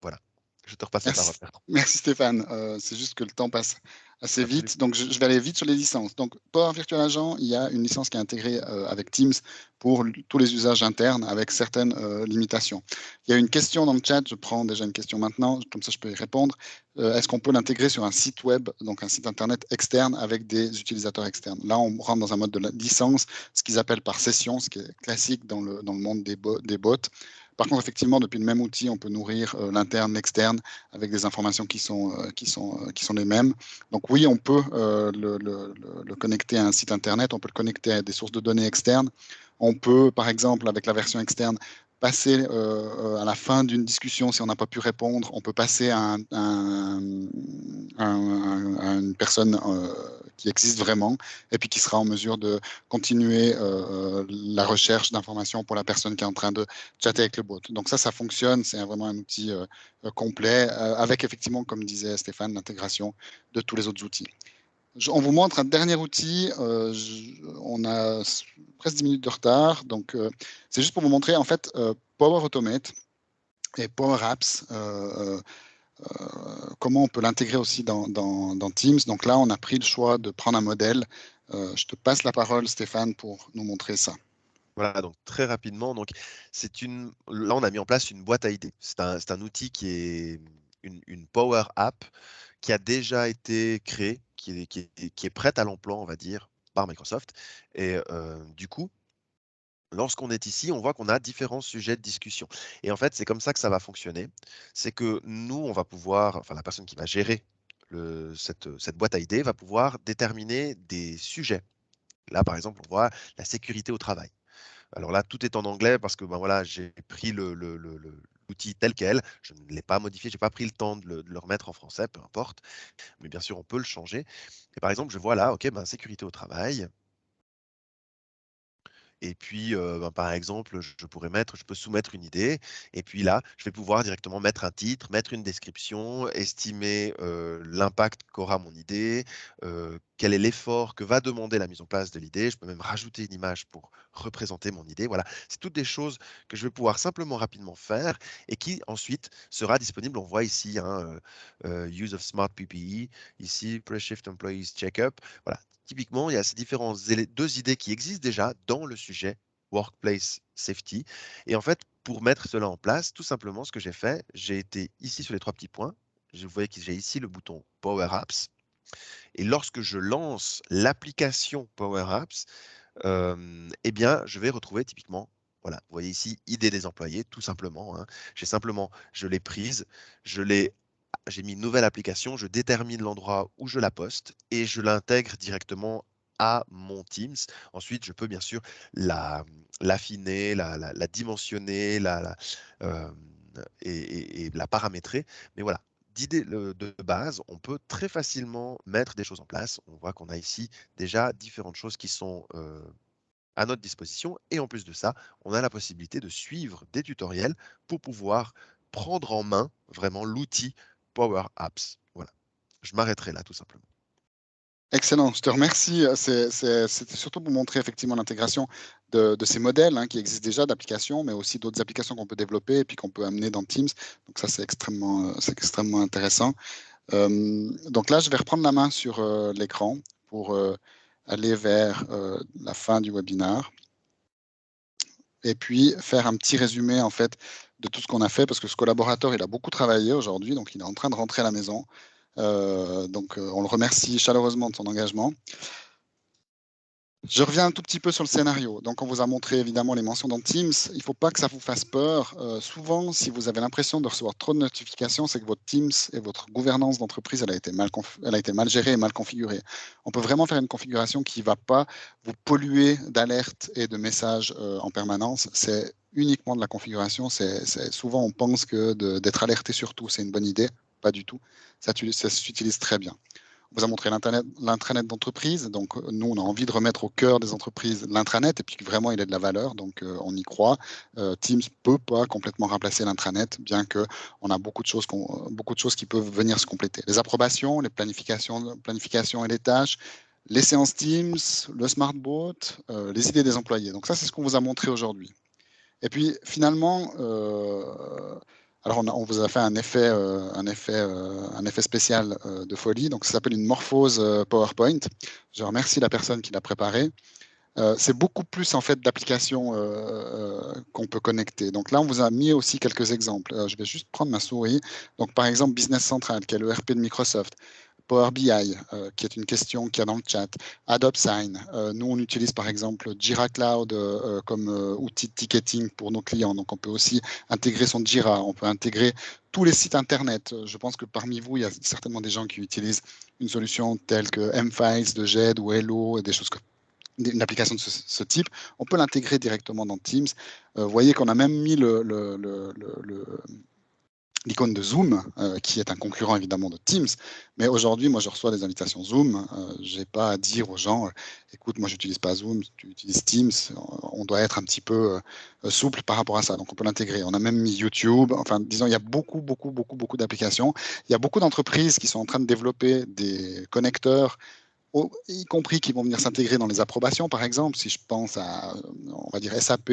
Voilà. Je te repasse la Merci, parole, Bertrand. merci Stéphane. C'est juste que le temps passe assez Absolument. vite. Donc, je vais aller vite sur les licences. Donc, Power Virtual Agent, il y a une licence qui est intégrée avec Teams pour tous les usages internes avec certaines limitations. Il y a une question dans le chat. Je prends déjà une question maintenant. Comme ça, je peux y répondre. Est-ce qu'on peut l'intégrer sur un site web, donc un site internet externe avec des utilisateurs externes? Là, on rentre dans un mode de licence, ce qu'ils appellent par session, ce qui est classique dans le monde des bots. Par contre, effectivement, depuis le même outil, on peut nourrir l'interne, l'externe, avec des informations qui sont les mêmes. Donc oui, on peut le connecter à un site Internet, on peut le connecter à des sources de données externes. On peut, par exemple, avec la version externe, passer à la fin d'une discussion, si on n'a pas pu répondre, on peut passer à une personne qui existe vraiment et puis qui sera en mesure de continuer la recherche d'informations pour la personne qui est en train de chatter avec le bot. Donc ça fonctionne, c'est vraiment un outil complet avec effectivement, comme disait Stéphane, l'intégration de tous les autres outils. On vous montre un dernier outil. On a presque 10 minutes de retard. Donc, c'est juste pour vous montrer, en fait, Power Automate et Power Apps, comment on peut l'intégrer aussi dans Teams. Donc là, on a pris le choix de prendre un modèle. Je te passe la parole, Stéphane, pour nous montrer ça. Voilà, donc très rapidement, donc là on a mis en place une boîte à idées. C'est un outil qui est une Power App qui a déjà été créée, qui est prête à l'emploi, on va dire, par Microsoft. Et du coup, lorsqu'on est ici, on voit qu'on a différents sujets de discussion. Et en fait, c'est comme ça que ça va fonctionner. C'est que nous, on va pouvoir, enfin la personne qui va gérer cette boîte à idées va pouvoir déterminer des sujets. Là, par exemple, on voit la sécurité au travail. Alors là, tout est en anglais parce que ben voilà, j'ai pris l'outil tel quel. Je ne l'ai pas modifié, je n'ai pas pris le temps de le remettre en français, peu importe. Mais bien sûr, on peut le changer. Et par exemple, je vois là, OK, ben, sécurité au travail. Et puis, ben, par exemple, je peux soumettre une idée. Et puis là, je vais pouvoir directement mettre un titre, mettre une description, estimer l'impact qu'aura mon idée, quel est l'effort que va demander la mise en place de l'idée. Je peux même rajouter une image pour représenter mon idée. Voilà, c'est toutes des choses que je vais pouvoir simplement rapidement faire et qui ensuite sera disponible. On voit ici hein, Use of Smart PPE, ici Pre-Shift Employees Checkup. Voilà, typiquement, il y a ces deux idées qui existent déjà dans le sujet Workplace Safety. Et en fait, pour mettre cela en place, tout simplement, ce que j'ai fait, j'ai été ici sur les trois petits points. Vous voyez que j'ai ici le bouton Power Apps. Et lorsque je lance l'application Power Apps, eh bien, je vais retrouver typiquement, voilà, vous voyez ici, idée des employés, tout simplement. Hein. Je l'ai prise, j'ai mis une nouvelle application, je détermine l'endroit où je la poste et je l'intègre directement à mon Teams. Ensuite, je peux bien sûr l'affiner, la dimensionner, euh, et la paramétrer. Mais voilà, d'idée de base, on peut très facilement mettre des choses en place. On voit qu'on a ici déjà différentes choses qui sont à notre disposition. Et en plus de ça, on a la possibilité de suivre des tutoriels pour pouvoir prendre en main vraiment l'outil Power Apps. Voilà, je m'arrêterai là tout simplement. Excellent, je te remercie. C'était surtout pour montrer effectivement l'intégration de ces modèles qui existent déjà d'applications, mais aussi d'autres applications qu'on peut développer et puis qu'on peut amener dans Teams. Donc ça, c'est extrêmement intéressant. Donc là, je vais reprendre la main sur l'écran pour aller vers la fin du webinaire et puis faire un petit résumé en fait de tout ce qu'on a fait parce que ce collaborateur, il a beaucoup travaillé aujourd'hui, donc il est en train de rentrer à la maison. Donc on le remercie chaleureusement de son engagement. Je reviens un tout petit peu sur le scénario. Donc, on vous a montré évidemment les mentions dans Teams. Il ne faut pas que ça vous fasse peur. Souvent, si vous avez l'impression de recevoir trop de notifications, c'est que votre Teams et votre gouvernance d'entreprise, elle a été mal gérée et mal configurée. On peut vraiment faire une configuration qui ne va pas vous polluer d'alertes et de messages en permanence. C'est uniquement de la configuration. Souvent, on pense que d'être alerté sur tout, c'est une bonne idée. Pas du tout. Ça s'utilise très bien. On vous a montré l'intranet d'entreprise. Donc, nous, on a envie de remettre au cœur des entreprises l'intranet et puis que vraiment, il ait de la valeur. Donc, on y croit. Teams ne peut pas complètement remplacer l'intranet, bien qu'on a beaucoup de choses qui peuvent venir se compléter. Les approbations, les planifications et les tâches, les séances Teams, le smartboat, les idées des employés. Donc, ça, c'est ce qu'on vous a montré aujourd'hui. Et puis, finalement, alors on vous a fait un effet spécial de folie. Donc, ça s'appelle une morphose PowerPoint. Je remercie la personne qui l'a préparé. C'est beaucoup plus en fait d'applications qu'on peut connecter. Donc là, on vous a mis aussi quelques exemples. Je vais juste prendre ma souris. Donc, par exemple, Business Central, qui est le ERP de Microsoft. Power BI, qui est une question qu'il y a dans le chat, AdopSign. Nous, on utilise par exemple Jira Cloud comme outil de ticketing pour nos clients. Donc, on peut aussi intégrer son Jira, on peut intégrer tous les sites Internet. Je pense que parmi vous, il y a certainement des gens qui utilisent une solution telle que M-Files de GED ou Hello, et des choses une application de ce type. On peut l'intégrer directement dans Teams. Vous voyez qu'on a même mis l'icône de Zoom, qui est un concurrent évidemment de Teams. Mais aujourd'hui, moi, je reçois des invitations Zoom. Je n'ai pas à dire aux gens, écoute, moi, je n'utilise pas Zoom, tu utilises Teams. On doit être un petit peu souple par rapport à ça. Donc, on peut l'intégrer. On a même mis YouTube. Enfin, disons, il y a beaucoup d'applications. Il y a beaucoup d'entreprises qui sont en train de développer des connecteurs y compris qui vont venir s'intégrer dans les approbations, par exemple, si je pense à, on va dire, SAP,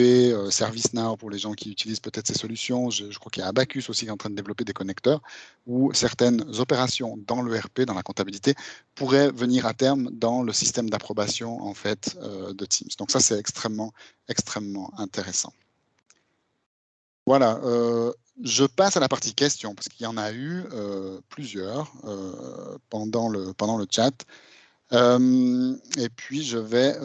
ServiceNow pour les gens qui utilisent peut-être ces solutions. Je crois qu'il y a Abacus aussi qui est en train de développer des connecteurs où certaines opérations dans l'ERP, dans la comptabilité, pourraient venir à terme dans le système d'approbation en fait de Teams. Donc ça, c'est extrêmement intéressant. Voilà. Je passe à la partie questions parce qu'il y en a eu plusieurs pendant le chat. Et puis, je vais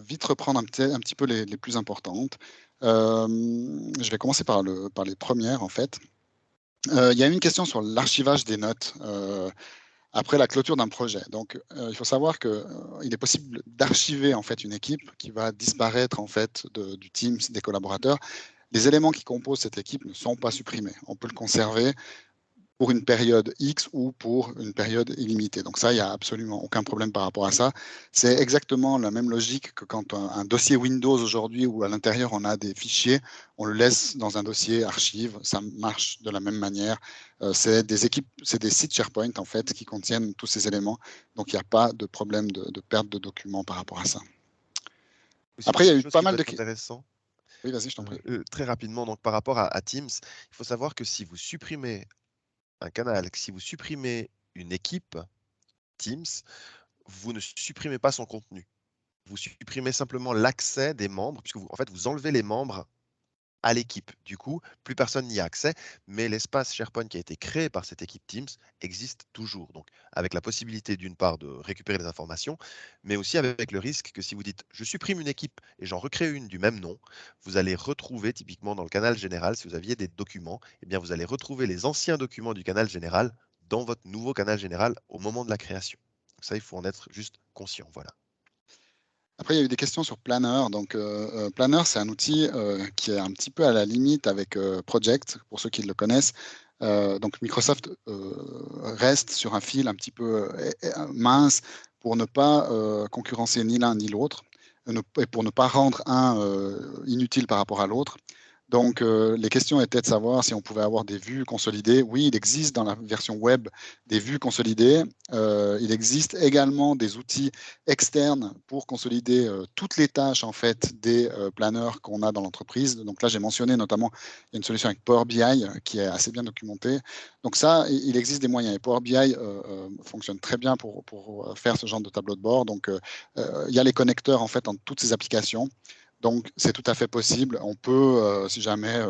vite reprendre un petit peu les plus importantes. Je vais commencer par les premières, en fait. Il y a une question sur l'archivage des notes après la clôture d'un projet. Donc, il faut savoir qu'il est possible d'archiver en fait une équipe qui va disparaître en fait du team, des collaborateurs. Les éléments qui composent cette équipe ne sont pas supprimés. On peut le conserver pour une période X ou pour une période illimitée. Donc ça, il n'y a absolument aucun problème par rapport à ça. C'est exactement la même logique que quand un dossier Windows aujourd'hui où à l'intérieur on a des fichiers, on le laisse dans un dossier archive, ça marche de la même manière. C'est des sites SharePoint en fait qui contiennent tous ces éléments. Donc il n'y a pas de problème de perte de documents par rapport à ça. Aussi, Après, il y a quelque eu chose pas qui peut mal de... être intéressant, Oui, vas-y, je t'en prie. très rapidement, donc par rapport à Teams, il faut savoir que si vous supprimez un canal, si vous supprimez une équipe Teams, vous ne supprimez pas son contenu. Vous supprimez simplement l'accès des membres, puisque en fait, vous enlevez les membres à l'équipe. Du coup, plus personne n'y a accès, mais l'espace SharePoint qui a été créé par cette équipe Teams existe toujours. Donc, avec la possibilité d'une part de récupérer des informations, mais aussi avec le risque que si vous dites je supprime une équipe et j'en recrée une du même nom, vous allez retrouver typiquement dans le canal général, si vous aviez des documents, eh bien vous allez retrouver les anciens documents du canal général dans votre nouveau canal général au moment de la création. Donc ça, il faut en être juste conscient. Voilà. Après, il y a eu des questions sur Planner. Donc, Planner, c'est un outil qui est un petit peu à la limite avec Project, pour ceux qui le connaissent. Donc, Microsoft reste sur un fil un petit peu mince pour ne pas concurrencer ni l'un ni l'autre, et pour ne pas rendre un inutile par rapport à l'autre. Donc, les questions étaient de savoir si on pouvait avoir des vues consolidées. Oui, il existe dans la version web des vues consolidées. Il existe également des outils externes pour consolider toutes les tâches en fait des planeurs qu'on a dans l'entreprise. Donc là, j'ai mentionné notamment il y a une solution avec Power BI qui est assez bien documentée. Donc ça, il existe des moyens. Et Power BI fonctionne très bien pour faire ce genre de tableau de bord. Donc, il y a les connecteurs en fait entre toutes ces applications. Donc, c'est tout à fait possible. On peut, si jamais,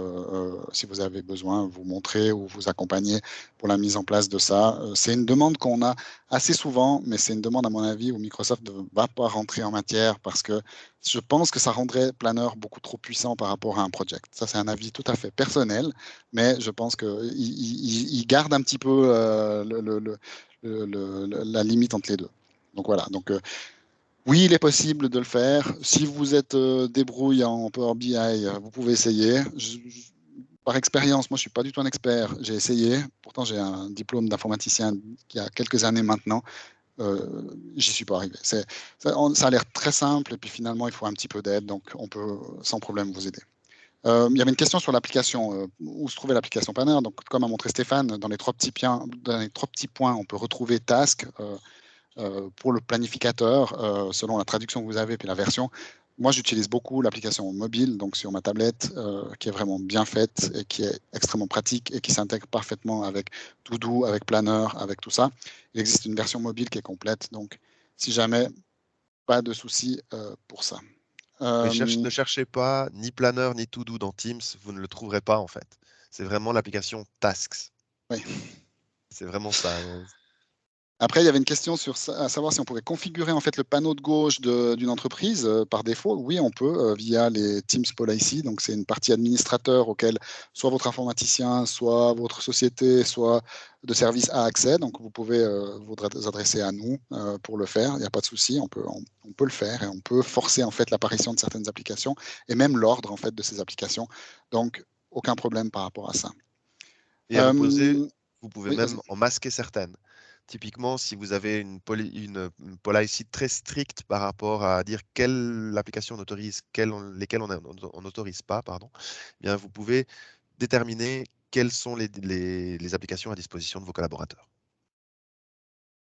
si vous avez besoin, vous montrer ou vous accompagner pour la mise en place de ça. C'est une demande qu'on a assez souvent, mais c'est une demande, à mon avis, où Microsoft ne va pas rentrer en matière parce que je pense que ça rendrait Planner beaucoup trop puissant par rapport à un project. Ça, c'est un avis tout à fait personnel, mais je pense qu'il garde un petit peu la limite entre les deux. Donc voilà. Donc, oui, il est possible de le faire. Si vous êtes débrouille en Power BI, vous pouvez essayer. Par expérience, moi, je ne suis pas du tout un expert. J'ai essayé. Pourtant, j'ai un diplôme d'informaticien qui a quelques années maintenant. J'y suis pas arrivé. Ça a l'air très simple et puis finalement, il faut un petit peu d'aide. Donc, on peut sans problème vous aider. Il y avait une question sur l'application, où se trouvait l'application Planner. Donc, comme a montré Stéphane, dans les trois petits points, on peut retrouver Task. Pour le planificateur, selon la traduction que vous avez puis la version. Moi, j'utilise beaucoup l'application mobile, donc sur ma tablette, qui est vraiment bien faite et qui est extrêmement pratique et qui s'intègre parfaitement avec To-Do, avec Planner, avec tout ça. Il existe une version mobile qui est complète, donc si jamais, pas de souci pour ça. Mais ne cherchez pas ni Planner ni To-Do dans Teams, vous ne le trouverez pas en fait. C'est vraiment l'application Tasks. Oui. C'est vraiment ça. Après, il y avait une question sur à savoir si on pouvait configurer en fait le panneau de gauche d'une entreprise par défaut. Oui, on peut via les Teams Policy. Donc, c'est une partie administrateur auquel soit votre informaticien, soit votre société, soit de service a accès. Donc, vous pouvez vous adresser à nous pour le faire. Il n'y a pas de souci. On peut le faire et on peut forcer en fait l'apparition de certaines applications et même l'ordre en fait de ces applications. Donc, aucun problème par rapport à ça. Et à l'opposé, vous pouvez Oui, même vas-y. en masquer certaines. Typiquement, si vous avez une policy très stricte par rapport à dire quelle application on autorise, lesquelles on n'autorise pas, pardon, eh bien, vous pouvez déterminer quelles sont les applications à disposition de vos collaborateurs.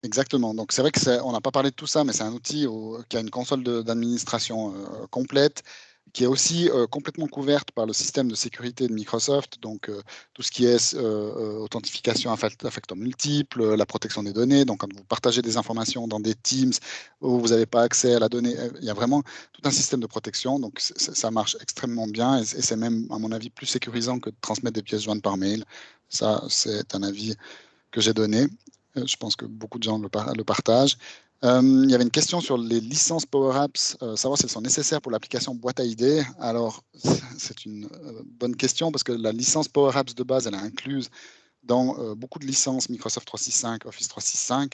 Exactement. Donc, c'est vrai que on n'a pas parlé de tout ça, mais c'est un outil qui a une console d'administration complète, qui est aussi complètement couverte par le système de sécurité de Microsoft. Donc, tout ce qui est authentification à facteurs multiples, la protection des données. Donc, quand vous partagez des informations dans des Teams où vous n'avez pas accès à la donnée, il y a vraiment tout un système de protection. Donc, ça marche extrêmement bien et c'est même, à mon avis, plus sécurisant que de transmettre des pièces jointes par mail. Ça, c'est un avis que j'ai donné. Je pense que beaucoup de gens le partagent. Il y avait une question sur les licences Power Apps, savoir si elles sont nécessaires pour l'application boîte à idées. Alors, c'est une bonne question parce que la licence Power Apps de base, elle est incluse dans beaucoup de licences Microsoft 365, Office 365.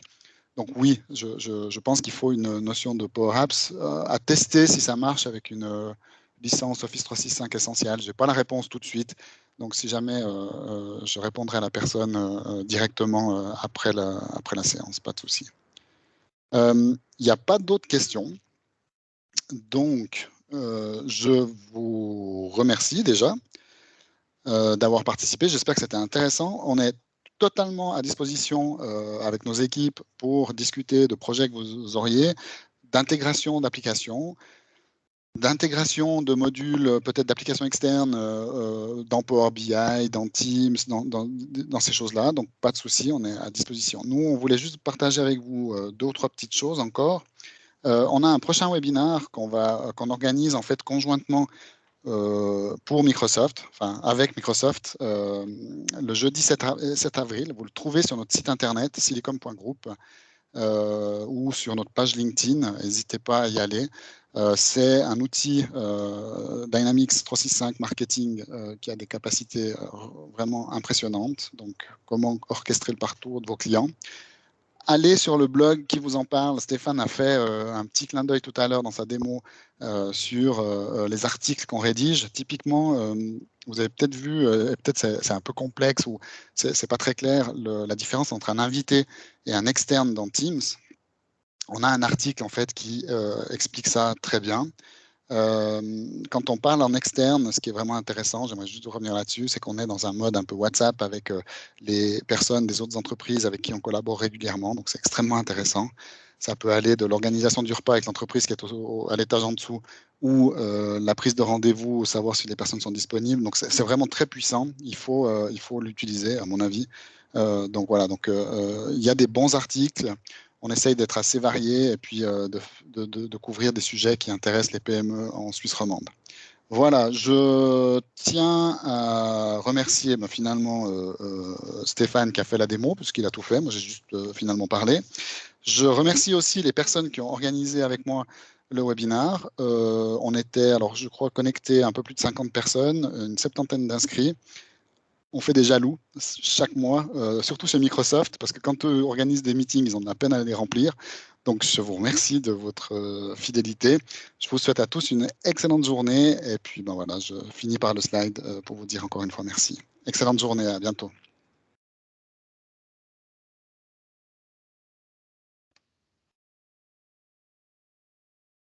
Donc oui, je pense qu'il faut une notion de Power Apps à tester si ça marche avec une licence Office 365 essentielle. Je n'ai pas la réponse tout de suite. Donc si jamais, je répondrai à la personne directement après la séance, pas de souci. Il n'y a pas d'autres questions. Donc, je vous remercie déjà d'avoir participé. J'espère que c'était intéressant. On est totalement à disposition avec nos équipes pour discuter de projets que vous auriez, d'intégration d'applications, d'intégration de modules, peut-être d'applications externes dans Power BI, dans Teams, dans ces choses-là. Donc, pas de souci, on est à disposition. Nous, on voulait juste partager avec vous deux ou trois petites choses encore. On a un prochain webinar qu'on organise en fait conjointement pour Microsoft, enfin avec Microsoft, le jeudi 7 avril. Vous le trouvez sur notre site internet silicom.group ou sur notre page LinkedIn. N'hésitez pas à y aller. C'est un outil Dynamics 365 Marketing qui a des capacités vraiment impressionnantes. Donc, comment orchestrer le parcours de vos clients. Allez sur le blog qui vous en parle. Stéphane a fait un petit clin d'œil tout à l'heure dans sa démo sur les articles qu'on rédige. Typiquement, vous avez peut-être vu, et peut-être c'est un peu complexe ou c'est pas très clair, la différence entre un invité et un externe dans Teams. On a un article en fait qui explique ça très bien. Quand on parle en externe, ce qui est vraiment intéressant, j'aimerais juste revenir là-dessus, c'est qu'on est dans un mode un peu WhatsApp avec les personnes des autres entreprises avec qui on collabore régulièrement. Donc, c'est extrêmement intéressant. Ça peut aller de l'organisation du repas avec l'entreprise qui est à l'étage en dessous ou la prise de rendez-vous, savoir si les personnes sont disponibles. Donc, c'est vraiment très puissant. Il faut l'utiliser, à mon avis. Donc, voilà. Donc, il y a des bons articles. On essaye d'être assez varié et puis de couvrir des sujets qui intéressent les PME en Suisse romande. Voilà, je tiens à remercier finalement Stéphane qui a fait la démo, puisqu'il a tout fait. Moi, j'ai juste finalement parlé. Je remercie aussi les personnes qui ont organisé avec moi le webinar. On était, alors je crois, connectés un peu plus de 50 personnes, une septantaine d'inscrits. On fait des jaloux chaque mois, surtout chez Microsoft, parce que quand eux organisent des meetings, ils ont de la peine à les remplir. Donc, je vous remercie de votre fidélité. Je vous souhaite à tous une excellente journée. Et puis, ben voilà, je finis par le slide pour vous dire encore une fois merci. Excellente journée, à bientôt.